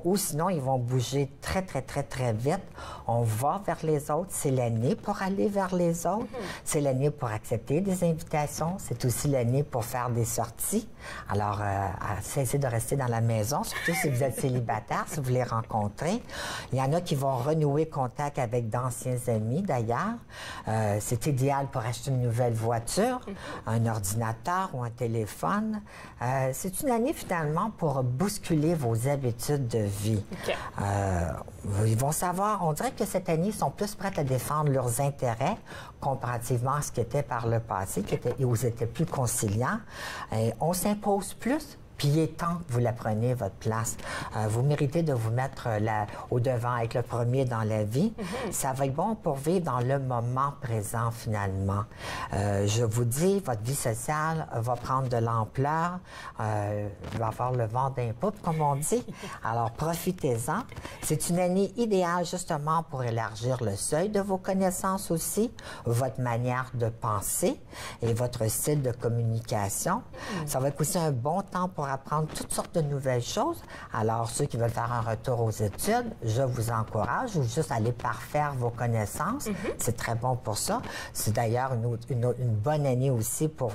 Ou sinon, ils vont bouger très, très, très, très vite. On va vers les autres. C'est l'année pour aller vers les autres. C'est l'année pour accepter des invitations. C'est aussi l'année pour faire des sorties. Alors, cessez de rester dans la maison, surtout si vous êtes célibataire, si vous les rencontrez. Il y en a qui vont renouer contact avec d'anciens amis, d'ailleurs. C'est idéal pour acheter une nouvelle voiture, un ordinateur ou un téléphone. C'est une année, finalement, pour bousculer vos habitudes de vie. Ils vont savoir, on dirait que cette année, ils sont plus prêts à défendre leurs intérêts comparativement à ce qui était par le passé, où ils étaient plus conciliants. On s'impose plus. Puis il est temps que vous la preniez, votre place. Vous méritez de vous mettre au devant, être le premier dans la vie. Ça va être bon pour vivre dans le moment présent, finalement. Je vous dis, votre vie sociale va prendre de l'ampleur. Il va avoir le vent d'un poupe, comme on dit. Alors, profitez-en. C'est une année idéale, justement, pour élargir le seuil de vos connaissances aussi, votre manière de penser et votre style de communication. Ça va être aussi un bon temps pour apprendre toutes sortes de nouvelles choses. Alors, ceux qui veulent faire un retour aux études, je vous encourage, ou juste aller parfaire vos connaissances. C'est très bon pour ça. C'est d'ailleurs une bonne année aussi pour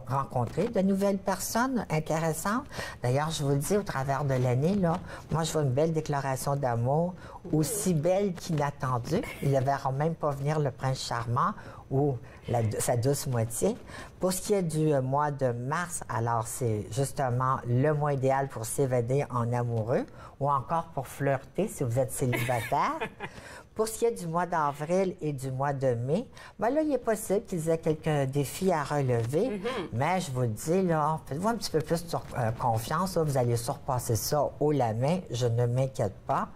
rencontrer de nouvelles personnes intéressantes. D'ailleurs, je vous le dis, au travers de l'année, là, moi, je vois une belle déclaration d'amour, aussi belle qu'inattendue. Il ne verra même pas venir le prince charmant ou sa douce moitié. Pour ce qui est du mois de mars, alors c'est justement le mois idéal pour s'évader en amoureux ou encore pour flirter si vous êtes célibataire. Pour ce qui est du mois d'avril et du mois de mai, bien là, il est possible qu'ils aient quelques défis à relever, mais je vous le dis, là, faites-vous un petit peu plus confiance, là, vous allez surpasser ça haut la main, je ne m'inquiète pas.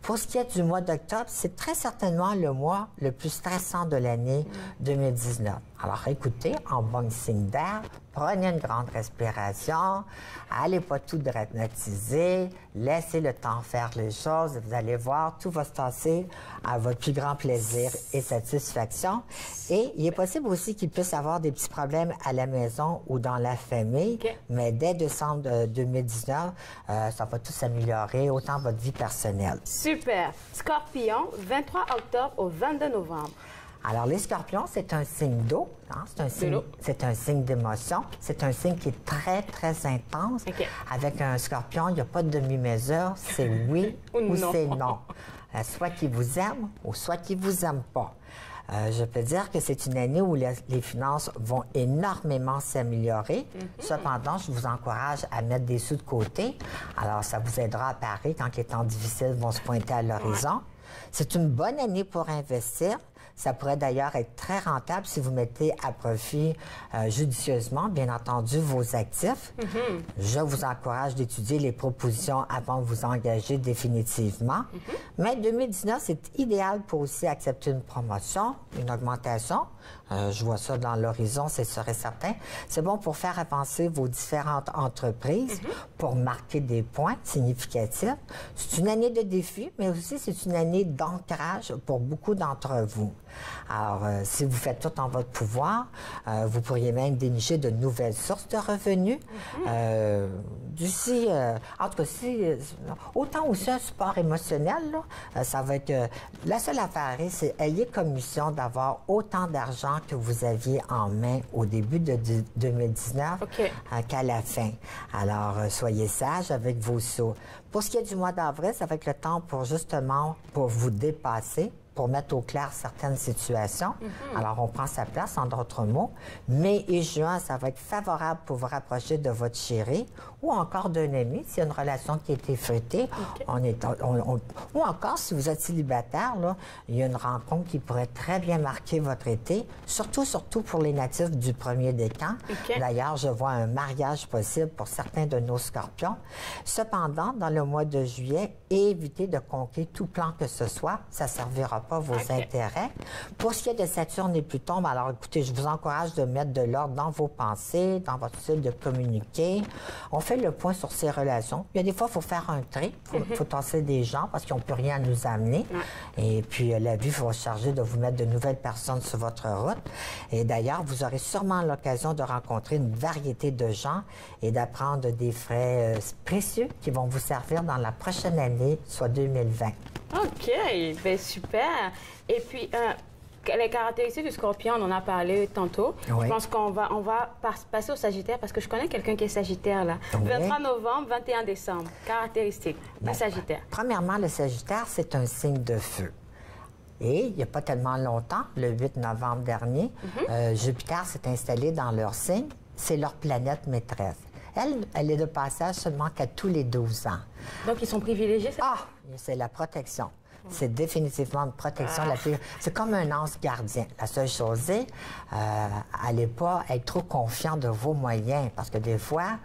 Pour ce qui est du mois d'octobre, c'est très certainement le mois le plus stressant de l'année 2019. Alors écoutez, en bon signe d'air, prenez une grande respiration, allez pas tout dramatiser, laissez le temps faire les choses et vous allez voir, tout va se passer à votre plus grand plaisir et satisfaction. Et il est possible aussi qu'il puisse y avoir des petits problèmes à la maison ou dans la famille, mais dès décembre 2019, ça va tout s'améliorer, autant votre vie personnelle. Super. Scorpion, 23 octobre au 22 novembre. Alors, les scorpions, c'est un signe d'eau. Hein? C'est un signe d'émotion. C'est un signe qui est très, très intense. Avec un scorpion, il n'y a pas de demi-mesure. C'est oui ou c'est non. Soit qu'il vous aime ou soit qu'il ne vous aime pas. Je peux dire que c'est une année où les finances vont énormément s'améliorer. Cependant, je vous encourage à mettre des sous de côté. Alors, ça vous aidera à parer quand les temps difficiles vont se pointer à l'horizon. C'est une bonne année pour investir. Ça pourrait d'ailleurs être très rentable si vous mettez à profit judicieusement, bien entendu, vos actifs. Je vous encourage d'étudier les propositions avant de vous engager définitivement. Mais 2019, c'est idéal pour aussi accepter une promotion, une augmentation. Je vois ça dans l'horizon, c'est sûr et certain. C'est bon pour faire avancer vos différentes entreprises, pour marquer des points significatifs. C'est une année de défis, mais aussi c'est une année d'ancrage pour beaucoup d'entre vous. Alors, si vous faites tout en votre pouvoir, vous pourriez même dénicher de nouvelles sources de revenus. D'ici, en tout cas, autant aussi un support émotionnel, là, ça va être... la seule affaire, c'est ayez comme mission d'avoir autant d'argent que vous aviez en main au début de 2019 qu'à la fin. Alors, soyez sages avec vos sous. Pour ce qui est du mois d'avril, ça va être le temps pour justement, pour vous dépasser, pour mettre au clair certaines situations. Alors, on prend sa place, en d'autres mots. Mai et juin, ça va être favorable pour vous rapprocher de votre chéri ou encore d'un ami, s'il y a une relation qui est effritée. Ou encore, si vous êtes célibataire, là, il y a une rencontre qui pourrait très bien marquer votre été, surtout pour les natifs du premier décan. D'ailleurs, je vois un mariage possible pour certains de nos scorpions. Cependant, dans le mois de juillet, évitez de conquérir tout plan que ce soit, ça ne servira pas vos intérêts. Pour ce qui est de Saturne et Pluton, ben alors écoutez, je vous encourage de mettre de l'ordre dans vos pensées, dans votre style de communiquer. On fait le point sur ces relations. Il y a des fois, il faut faire un tri. Il faut tasser des gens parce qu'ils n'ont plus rien à nous amener. Et puis, la vie va charger de vous mettre de nouvelles personnes sur votre route. Et d'ailleurs, vous aurez sûrement l'occasion de rencontrer une variété de gens et d'apprendre des frais précieux qui vont vous servir dans la prochaine année, soit 2020. OK, bien super. Et puis, les caractéristiques du Scorpion, on en a parlé tantôt. Oui. Je pense qu'on va passer au Sagittaire parce que je connais quelqu'un qui est Sagittaire, là. Oui. 23 novembre, 21 décembre. Caractéristiques du Sagittaire. Premièrement, le Sagittaire, c'est un signe de feu. Et il n'y a pas tellement longtemps, le 8 novembre dernier, Jupiter s'est installé dans leur signe. C'est leur planète maîtresse. Elle est de passage seulement qu'à tous les 12 ans. Donc, ils sont privilégiés, c'est Ah! C'est la protection. C'est définitivement une protection. C'est comme un ange gardien. La seule chose est, allez pas être trop confiant de vos moyens. Parce que des fois,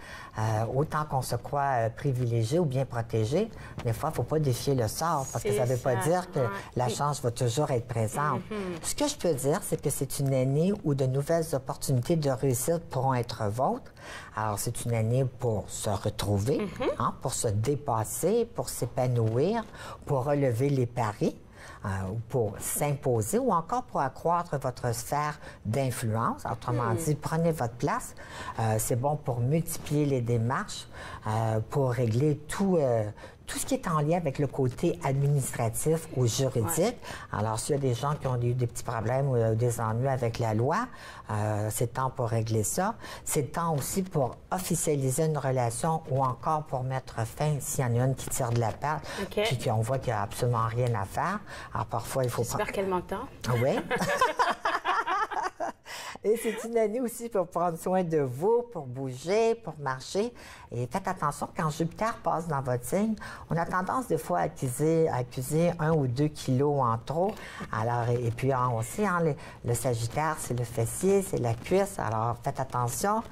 autant qu'on se croit privilégié ou bien protégé, des fois, il ne faut pas défier le sort. Parce que ça ne veut pas dire que la chance va toujours être présente. Ce que je peux dire, c'est que c'est une année où de nouvelles opportunités de réussite pourront être vôtres. Alors, c'est une année pour se retrouver, pour se dépasser, pour s'épanouir, pour relever les paris, pour s'imposer ou encore pour accroître votre sphère d'influence. Autrement dit, prenez votre place. C'est bon pour multiplier les démarches, pour régler tout ce qui est en lien avec le côté administratif ou juridique. Alors, s'il y a des gens qui ont eu des petits problèmes ou des ennuis avec la loi, c'est temps pour régler ça. C'est temps aussi pour officialiser une relation ou encore pour mettre fin s'il y en a une qui tire de la patte puis qu'on voit qu'il n'y a absolument rien à faire. Alors, parfois, il faut... J'espère qu'elle m'entend. Oui. Et c'est une année aussi pour prendre soin de vous, pour bouger, pour marcher. Et faites attention, quand Jupiter passe dans votre signe, on a tendance des fois à accuser 1 ou 2 kilos en trop. Alors, et puis on sait, le Sagittaire, c'est le fessier, c'est la cuisse. Alors, faites attention.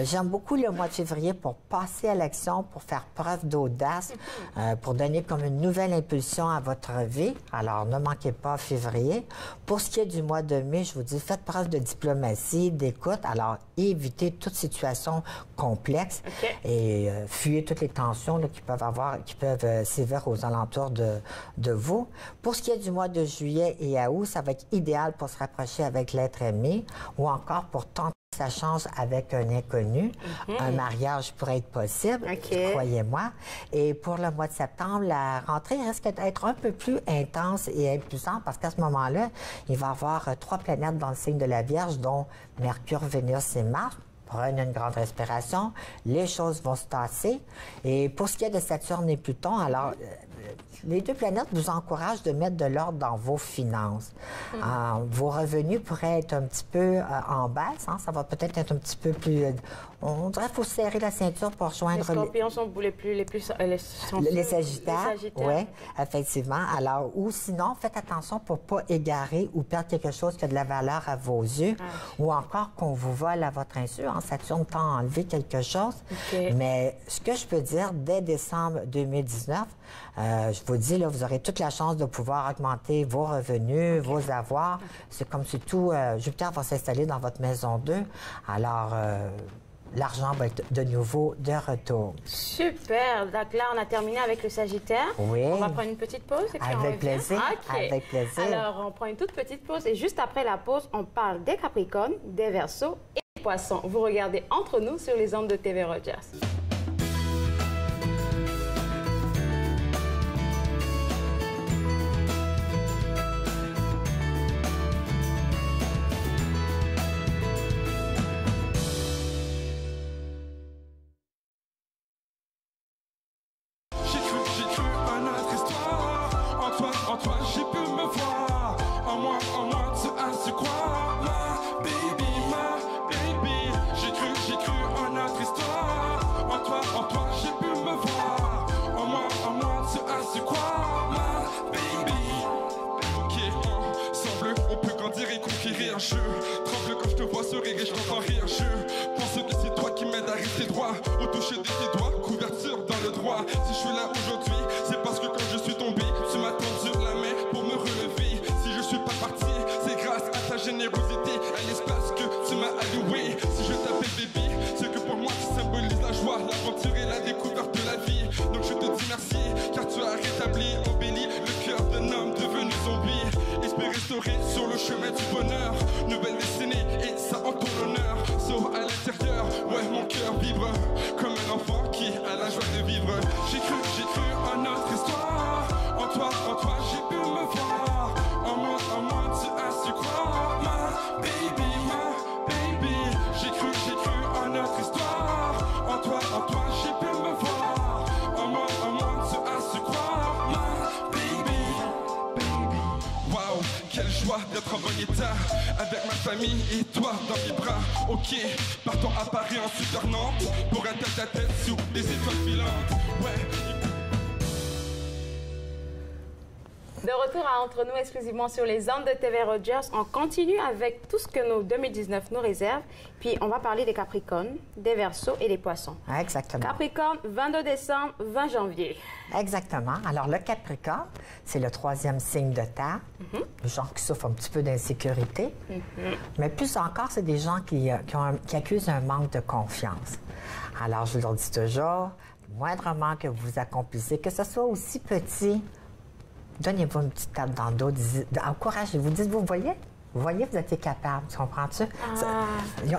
J'aime beaucoup le mois de février pour passer à l'action, pour faire preuve d'audace, pour donner comme une nouvelle impulsion à votre vie. Alors, ne manquez pas février. Pour ce qui est du mois de mai, je vous dis, faites preuve de diplomatie, d'écoute. Alors, évitez toute situation complexe et fuyez toutes les tensions là, qui peuvent sévir aux alentours de vous. Pour ce qui est du mois de juillet et à août, ça va être idéal pour se rapprocher avec l'être aimé ou encore pour tenter sa chance avec un inconnu. Un mariage pourrait être possible, croyez-moi. Et pour le mois de septembre, la rentrée risque d'être un peu plus intense et imposante parce qu'à ce moment-là, il va y avoir 3 planètes dans le signe de la Vierge, dont Mercure, Vénus et Mars. Prenez une grande respiration, les choses vont se tasser. Et pour ce qui est de Saturne et Pluton, alors, les 2 planètes vous encouragent de mettre de l'ordre dans vos finances. Vos revenus pourraient être un petit peu en baisse. Ça va peut-être être un petit peu plus... on dirait qu'il faut serrer la ceinture pour rejoindre... Les Scorpions sont les Sagittaires, oui, effectivement. Alors, ou sinon, faites attention pour ne pas égarer ou perdre quelque chose qui a de la valeur à vos yeux ou encore qu'on vous vole à votre insu. Saturne tend à enlever quelque chose. Mais ce que je peux dire, dès décembre 2019, je vous dis, là, vous aurez toute la chance de pouvoir augmenter vos revenus, vos avoirs. C'est comme si tout... Jupiter va s'installer dans votre maison 2. Alors... l'argent va être de nouveau de retour. Super! Donc là, on a terminé avec le Sagittaire. Oui. On va prendre une petite pause. Et puis avec plaisir. Avec plaisir. Alors, on prend une toute petite pause et juste après la pause, on parle des Capricornes, des Verseaux et des Poissons. Vous regardez Entre nous sur les ondes de TV Rogers. Tremble quand je te vois sourire et je n'entends rien. Je pense que c'est toi qui m'aides à rester droit. Au toucher de tes doigts, couverture dans le droit. Si je suis là aujourd'hui, c'est parce que quand je suis tombé, tu m'as tendu la main pour me relever. j'embarquerai sur le chemin du bonheur. Nouvelle destinée et ça en ton honneur. Sauf à l'intérieur, ouais mon cœur vibre comme un enfant qui a la joie de vivre. J'ai cru en notre histoire. En toi, j'ai pu me voir. En moi, tu as su croire. Ma baby, j'ai cru en notre histoire. En toi, j'ai pu me voir. En moi, tu as su croire. Ma baby. Wow, quelle joie d'être en bon état. Avec ma famille et toi dans mes bras. Ok, partons à Paris en super Nantes. Pour un tête-à-tête sous des étoiles filantes. Ouais. De retour à Entre nous exclusivement sur les ondes de TV Rogers, on continue avec tout ce que nos 2019 nous réserve. Puis on va parler des Capricornes, des Verseaux et des Poissons. Exactement. Capricorne, 22 décembre, 20 janvier. Exactement. Alors le Capricorne, c'est le 3e signe de terre. Les gens qui souffrent un petit peu d'insécurité. Mais plus encore, c'est des gens qui accusent un manque de confiance. Alors je leur dis toujours, moindrement que vous accomplissez, que ce soit aussi petit, donnez-vous une petite tape dans le dos, encouragez-vous, dites-vous, vous voyez, vous êtes capable, tu comprends-tu?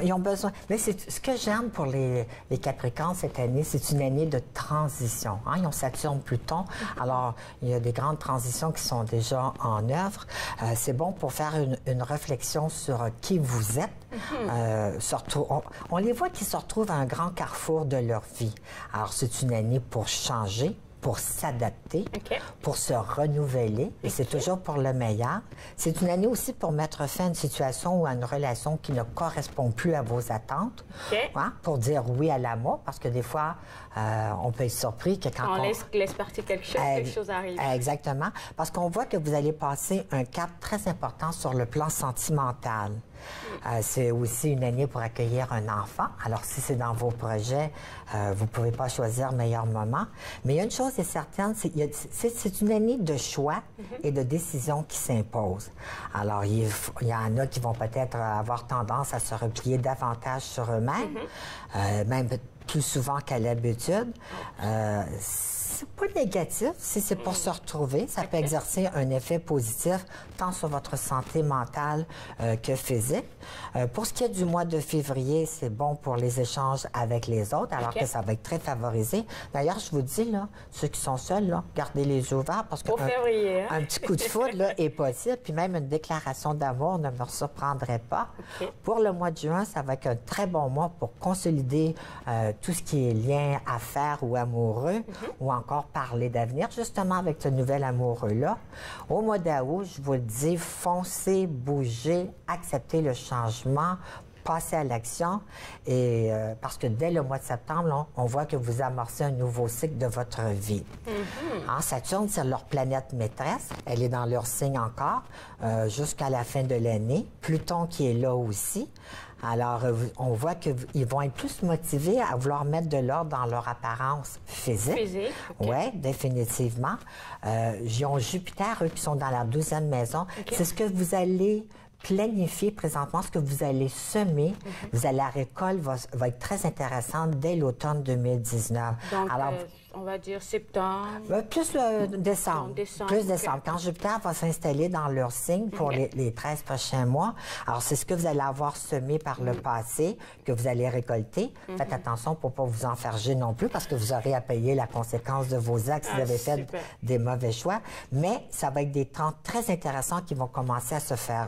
Ils ont besoin. Mais ce que j'aime pour les Capricornes cette année, c'est une année de transition. Hein? Ils ont Saturne, Pluton. Alors, il y a des grandes transitions qui sont déjà en œuvre. C'est bon pour faire une réflexion sur qui vous êtes. On les voit qui se retrouvent à un grand carrefour de leur vie. Alors, c'est une année pour changer, pour s'adapter, pour se renouveler, et c'est toujours pour le meilleur. C'est une année aussi pour mettre fin à une situation ou à une relation qui ne correspond plus à vos attentes, hein, pour dire oui à l'amour, parce que des fois, on peut être surpris que quand on laisse partir quelque chose arrive. Exactement, parce qu'on voit que vous allez passer un cap très important sur le plan sentimental. C'est aussi une année pour accueillir un enfant. Alors, si c'est dans vos projets, vous ne pouvez pas choisir le meilleur moment. Mais il y a une chose est certaine, c'est une année de choix et de décisions qui s'imposent. Alors, il y en a qui vont peut-être avoir tendance à se replier davantage sur eux-mêmes, même plus souvent qu'à l'habitude. C'est pas négatif. Si c'est pour se retrouver, ça peut exercer un effet positif tant sur votre santé mentale que physique. Pour ce qui est du mois de février, c'est bon pour les échanges avec les autres, alors que ça va être très favorisé. D'ailleurs, je vous dis, là, ceux qui sont seuls, là, gardez les yeux ouverts parce qu'un petit coup de foudre là, est possible. Puis même une déclaration d'amour ne me surprendrait pas. Pour le mois de juin, ça va être un très bon mois pour consolider tout ce qui est lien affaires ou amoureux, ou encore parler d'avenir, justement avec ce nouvel amoureux-là. Au mois d'août, je vous le dis, foncez, bougez, acceptez le changement, passez à l'action, et parce que dès le mois de septembre, là, on voit que vous amorcez un nouveau cycle de votre vie. Saturne, c'est leur planète maîtresse. Elle est dans leur signe encore jusqu'à la fin de l'année. Pluton qui est là aussi. Alors, on voit qu'ils vont être plus motivés à vouloir mettre de l'ordre dans leur apparence physique. Oui, définitivement. Ils ont Jupiter, eux, qui sont dans la 12e maison. C'est ce que vous allez planifier présentement, ce que vous allez semer. La récolte va être très intéressante dès l'automne 2019. Donc, alors, on va dire septembre. Plus décembre. Plus décembre. Quand Jupiter va s'installer dans leur signe pour les 13 prochains mois, alors c'est ce que vous allez avoir semé par le passé, que vous allez récolter. Faites attention pour ne pas vous enferger non plus, parce que vous aurez à payer la conséquence de vos actes si vous avez fait des mauvais choix. Mais ça va être des temps très intéressants qui vont commencer à se faire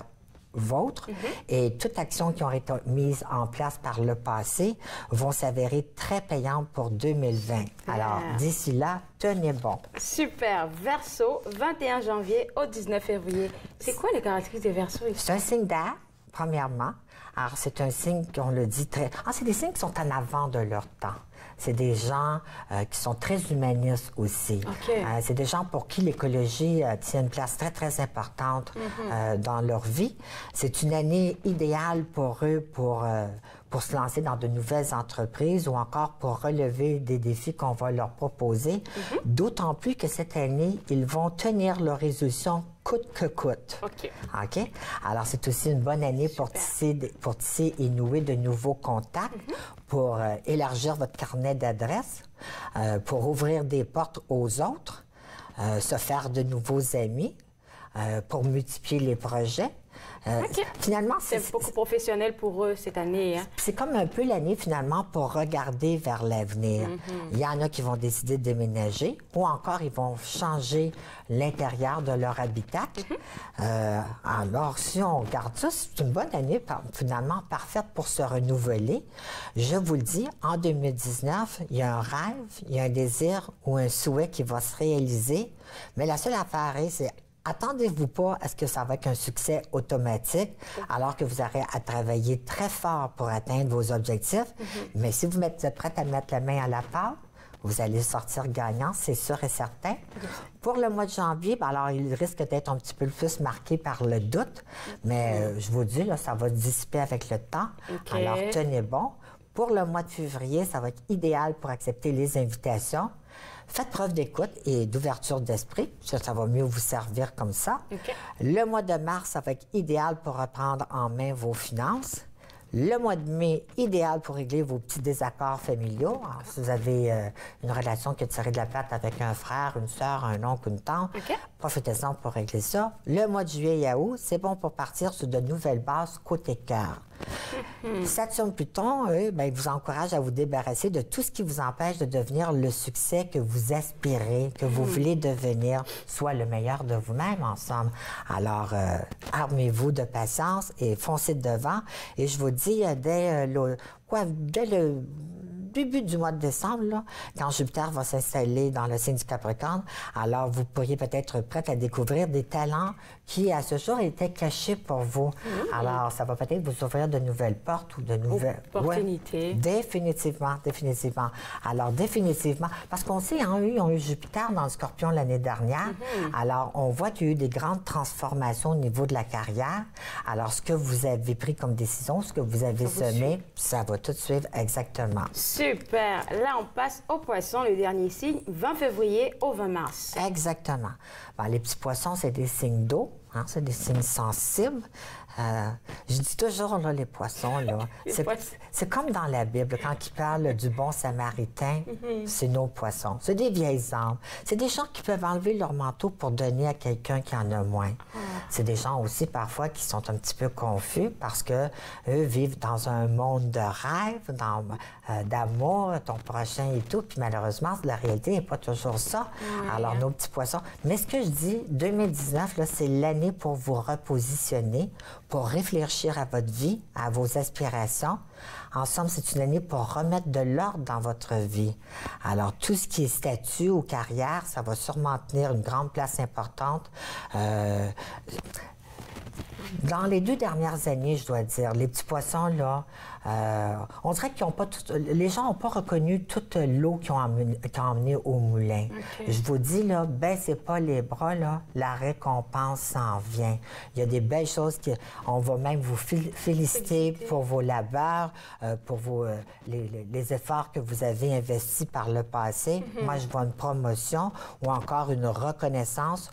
vôtres, et toute action qui aurait été mise en place par le passé vont s'avérer très payantes pour 2020. Alors, d'ici là, tenez bon. Super. Verseau, 21 janvier au 19 février. C'est quoi les caractéristiques des Verseaux? C'est un signe d'air, premièrement. Alors, c'est un signe qu'on le dit très... c'est des signes qui sont en avant de leur temps. C'est des gens qui sont très humanistes aussi. C'est des gens pour qui l'écologie tient une place très, très importante dans leur vie. C'est une année idéale pour eux pour se lancer dans de nouvelles entreprises ou encore pour relever des défis qu'on va leur proposer. D'autant plus que cette année, ils vont tenir leur résolution coûte que coûte. Alors, c'est aussi une bonne année pour tisser et nouer de nouveaux contacts, pour élargir votre carnet d'adresses, pour ouvrir des portes aux autres, se faire de nouveaux amis. pour multiplier les projets. Finalement, c'est beaucoup professionnel pour eux cette année. Hein? C'est comme un peu l'année, finalement, pour regarder vers l'avenir. Il y en a qui vont décider de déménager ou encore ils vont changer l'intérieur de leur habitat. Alors, si on regarde ça, c'est une bonne année, finalement, parfaite pour se renouveler. Je vous le dis, en 2019, il y a un rêve, il y a un désir ou un souhait qui va se réaliser. Mais la seule affaire, c'est attendez-vous pas à ce que ça va être un succès automatique, alors que vous aurez à travailler très fort pour atteindre vos objectifs. Mais si vous êtes prête à mettre la main à la pâte, vous allez sortir gagnant, c'est sûr et certain. Pour le mois de janvier, alors il risque d'être un petit peu plus marqué par le doute, mais je vous dis, là, ça va dissiper avec le temps. Alors tenez bon. Pour le mois de février, ça va être idéal pour accepter les invitations. Faites preuve d'écoute et d'ouverture d'esprit. Ça va mieux vous servir comme ça. Le mois de mars, ça va être idéal pour reprendre en main vos finances. Le mois de mai, idéal pour régler vos petits désaccords familiaux. Alors, si vous avez une relation qui a tiré de la patte avec un frère, une sœur, un oncle, une tante, profitez-en pour régler ça. Le mois de juillet et août, c'est bon pour partir sur de nouvelles bases côté cœur. Saturne-Pluton, eux, ben, ils vous encouragent à vous débarrasser de tout ce qui vous empêche de devenir le succès que vous aspirez, que vous voulez devenir, soit le meilleur de vous-même ensemble. Alors, armez-vous de patience et foncez devant. Et je vous dis, dès le début du mois de décembre, là, quand Jupiter va s'installer dans le signe du Capricorne, alors vous pourriez peut-être être prête à découvrir des talents qui, à ce jour, étaient cachés pour vous. Alors, ça va peut-être vous ouvrir de nouvelles portes ou de nouvelles opportunités. Définitivement, définitivement. Alors, définitivement, parce qu'on sait, hein, ils ont eu Jupiter dans le Scorpion l'année dernière. Alors, on voit qu'il y a eu des grandes transformations au niveau de la carrière. Alors, ce que vous avez pris comme décision, ce que vous avez semé, ça va tout suivre exactement. Super. Là, on passe aux poissons, le dernier signe, 20 février au 20 mars. Exactement. Bon, les petits poissons, c'est des signes d'eau. Hein, c'est des signes sensibles. Je dis toujours, là, les poissons, là, c'est comme dans la Bible, quand il parle du bon samaritain, c'est nos poissons. C'est des vieilles âmes. C'est des gens qui peuvent enlever leur manteau pour donner à quelqu'un qui en a moins. C'est des gens aussi, parfois, qui sont un petit peu confus parce que eux vivent dans un monde de rêve, d'amour, ton prochain et tout, puis malheureusement, la réalité n'est pas toujours ça. Alors, nos petits poissons. Mais ce que je dis, 2019, là, c'est l'année pour vous repositionner, pour réfléchir à votre vie, à vos aspirations. En somme, c'est une année pour remettre de l'ordre dans votre vie. Alors, tout ce qui est statut ou carrière, ça va sûrement tenir une grande place importante. Dans les 2 dernières années, je dois dire, les petits poissons, là, on dirait qu'ils n'ont pas les gens n'ont pas reconnu toute l'eau qu'ils ont emmenée au moulin. Je vous dis, là, baissez pas les bras, là, la récompense s'en vient. Il y a des belles choses on va même vous féliciter pour vos labeurs, pour les efforts que vous avez investis par le passé. Moi, je vois une promotion ou encore une reconnaissance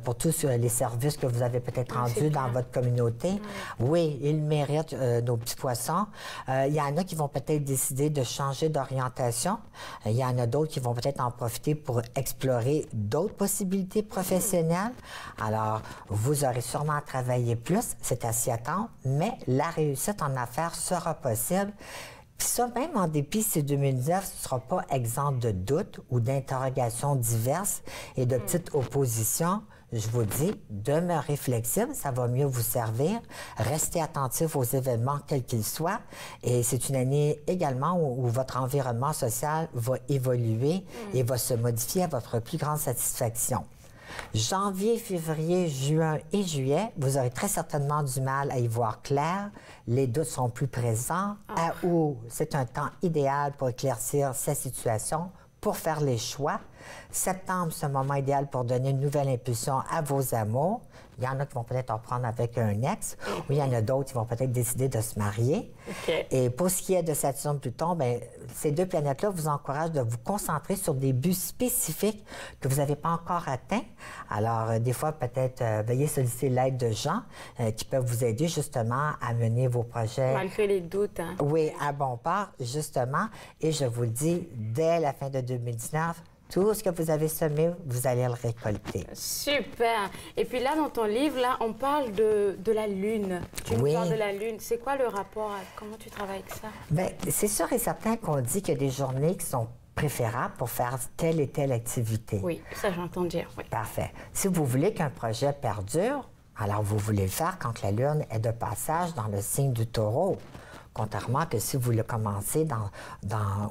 pour tous les services que vous avez peut-être rendus dans votre communauté. Oui, ils méritent nos petits poissons. Il y en a qui vont peut-être décider de changer d'orientation. Il y en a d'autres qui vont peut-être en profiter pour explorer d'autres possibilités professionnelles. Alors, vous aurez sûrement à travailler plus, c'est à s'y attendre, mais la réussite en affaires sera possible. Puis ça, même en dépit, si 2019 ne sera pas exempt de doutes ou d'interrogations diverses et de petites oppositions. Je vous dis, demeurez flexible, ça va mieux vous servir. Restez attentif aux événements, quels qu'ils soient. Et c'est une année également où votre environnement social va évoluer et va se modifier à votre plus grande satisfaction. Janvier, février, juin et juillet, vous aurez très certainement du mal à y voir clair. Les doutes sont plus présents. À août, c'est un temps idéal pour éclaircir sa situation, pour faire les choix. Septembre, c'est un moment idéal pour donner une nouvelle impulsion à vos amours. Il y en a qui vont peut-être en prendre avec un ex, ou il y en a d'autres qui vont peut-être décider de se marier. Et pour ce qui est de Saturne-Pluton, bien, ces 2 planètes-là vous encouragent de vous concentrer sur des buts spécifiques que vous n'avez pas encore atteints. Alors, des fois, peut-être, veuillez solliciter l'aide de gens qui peuvent vous aider justement à mener vos projets. Malgré les doutes. Hein? Oui, à bon port, justement. Et je vous le dis, dès la fin de 2019, Tout ce que vous avez semé, vous allez le récolter. Super. Et puis là, dans ton livre, là, on parle de la Lune. Tu nous parles de la Lune. C'est quoi le rapport? Comment tu travailles avec ça? Bien, c'est sûr et certain qu'on dit qu'il y a des journées qui sont préférables pour faire telle et telle activité. Oui, ça j'entends dire. Oui. Parfait. Si vous voulez qu'un projet perdure, alors vous voulez le faire quand la Lune est de passage dans le signe du Taureau. Contrairement que si vous le commencez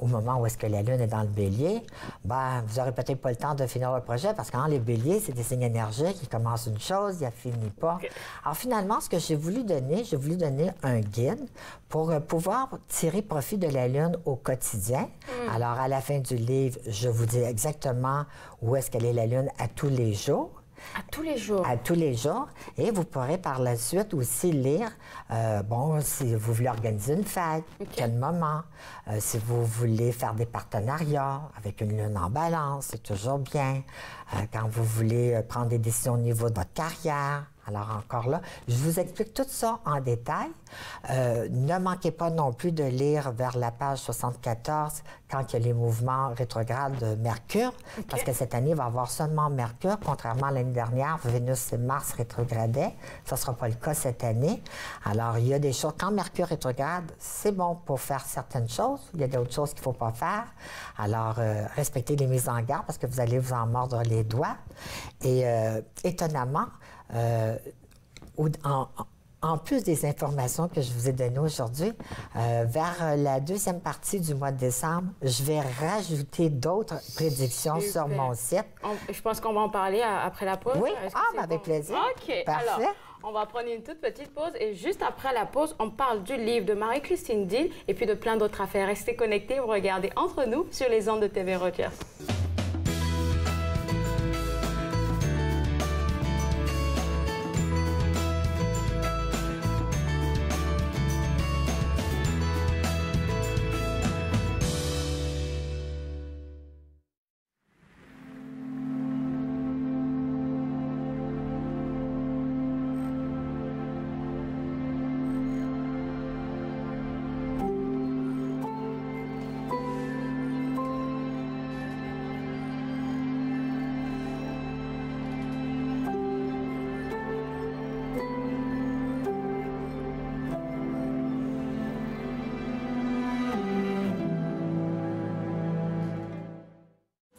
au moment où est-ce que la Lune est dans le Bélier, ben, vous n'aurez peut-être pas le temps de finir le projet parce que les Béliers, c'est des signes énergiques, ils commencent une chose, ils ne finissent pas. Okay. Alors finalement, ce que j'ai voulu donner un guide pour pouvoir tirer profit de la Lune au quotidien. Alors à la fin du livre, je vous dis exactement où est-ce qu'elle est la Lune à tous les jours. À tous les jours? À tous les jours. Et vous pourrez par la suite aussi lire, si vous voulez organiser une fête, quel moment, si vous voulez faire des partenariats avec une lune en balance, c'est toujours bien. Quand vous voulez prendre des décisions au niveau de votre carrière. Alors encore là, je vous explique tout ça en détail. Ne manquez pas non plus de lire vers la page 74 quand il y a les mouvements rétrogrades de Mercure, parce que cette année, il va y avoir seulement Mercure, contrairement à l'année dernière, Vénus et Mars rétrogradaient. Ça ne sera pas le cas cette année. Alors, il y a des choses, quand Mercure rétrograde, c'est bon pour faire certaines choses. Il y a d'autres choses qu'il ne faut pas faire. Alors, respectez les mises en garde parce que vous allez vous en mordre les doigts. Et étonnamment, en plus des informations que je vous ai données aujourd'hui, vers la deuxième partie du mois de décembre, je vais rajouter d'autres prédictions sur mon site. Je pense qu'on va en parler après la pause. Oui, avec plaisir. OK. Parfait. Alors, on va prendre une toute petite pause et juste après la pause, on parle du livre de Marie-Christine Dean et puis de plein d'autres affaires. Restez connectés, vous regardez Entre nous sur les ondes de TV Rogers.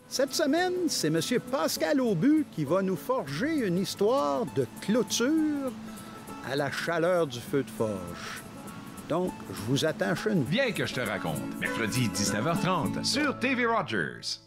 Cette semaine, c'est M. Pascal Aubu qui va nous forger une histoire de clôture à la chaleur du feu de forge. Donc, je vous attends chez nous. Bien que je te raconte, mercredi 19h30 sur TV Rogers.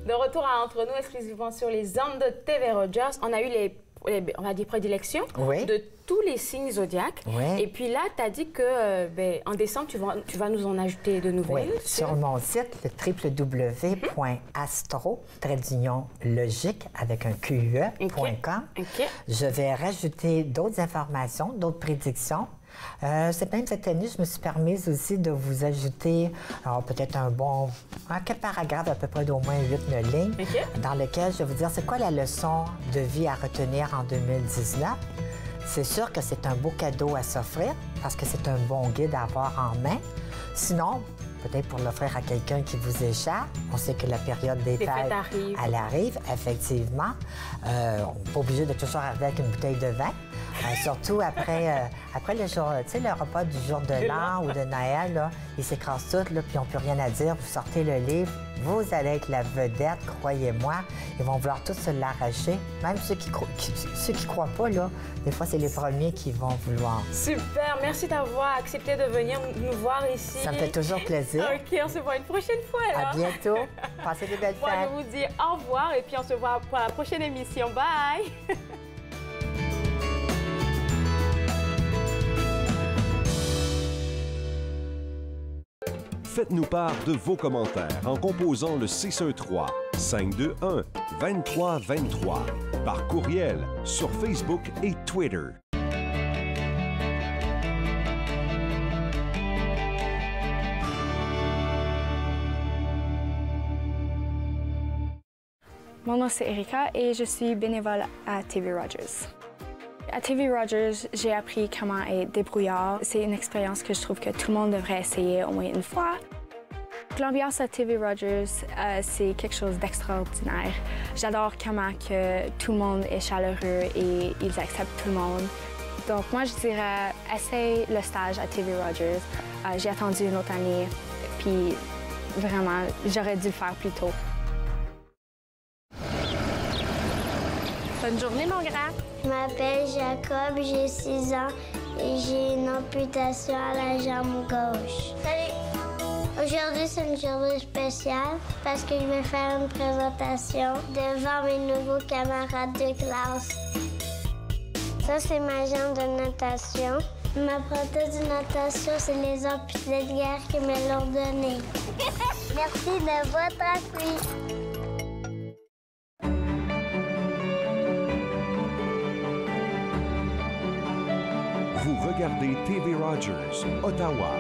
De retour à Entre nous, exclusivement sur les ondes de TV Rogers, on a eu on va dire prédilections de tous les signes zodiacs. Oui. Et puis là, tu as dit que en décembre, tu vas nous en ajouter de nouvelles. Oui, sur mon site, le www.astro-logique avec un QE.com. Je vais rajouter d'autres informations, d'autres prédictions. C'est même cette année, je me suis permise aussi de vous ajouter peut-être quelques paragraphes à peu près d'au moins 8-9 lignes, dans lequel je vais vous dire c'est quoi la leçon de vie à retenir en 2019. C'est sûr que c'est un beau cadeau à s'offrir parce que c'est un bon guide à avoir en main. Sinon, peut-être pour l'offrir à quelqu'un qui vous échappe. On sait que la période des fêtes elle arrive, effectivement. On n'est pas obligé de toujours arriver avec une bouteille de vin. Surtout après le jour, tu sais, le repas du jour de l'an ou de Noël, là, ils s'écrasent tous, là, puis ils n'ont plus rien à dire. Vous sortez le livre, vous allez être la vedette, croyez-moi. Ils vont vouloir tous se l'arracher. Même ceux qui croient pas, là, des fois, c'est les premiers qui vont vouloir. Super, merci d'avoir accepté de venir nous voir ici. Ça me fait toujours plaisir. OK, on se voit une prochaine fois, là. À bientôt. Passez des belles fêtes. Moi, je vous dis au revoir et puis on se voit pour la prochaine émission. Bye! Faites-nous part de vos commentaires en composant le 613-521-2323 par courriel sur Facebook et Twitter. Mon nom c'est Erika et je suis bénévole à TV Rogers. À TV Rogers, j'ai appris comment être débrouillard. C'est une expérience que je trouve que tout le monde devrait essayer au moins une fois. L'ambiance à TV Rogers, c'est quelque chose d'extraordinaire. J'adore comment que tout le monde est chaleureux et ils acceptent tout le monde. Donc moi, je dirais, essaye le stage à TV Rogers. J'ai attendu une autre année, puis vraiment, j'aurais dû le faire plus tôt. Bonne journée, mon grand. Je m'appelle Jacob, j'ai 6 ans et j'ai une amputation à la jambe gauche. Salut! Aujourd'hui, c'est une journée spéciale parce que je vais faire une présentation devant mes nouveaux camarades de classe. Ça, c'est ma jambe de natation. Ma prothèse de natation, c'est les amputés de guerre qui me l'ont donnée. Merci de votre appui. Vous regardez TV Rogers, Ottawa.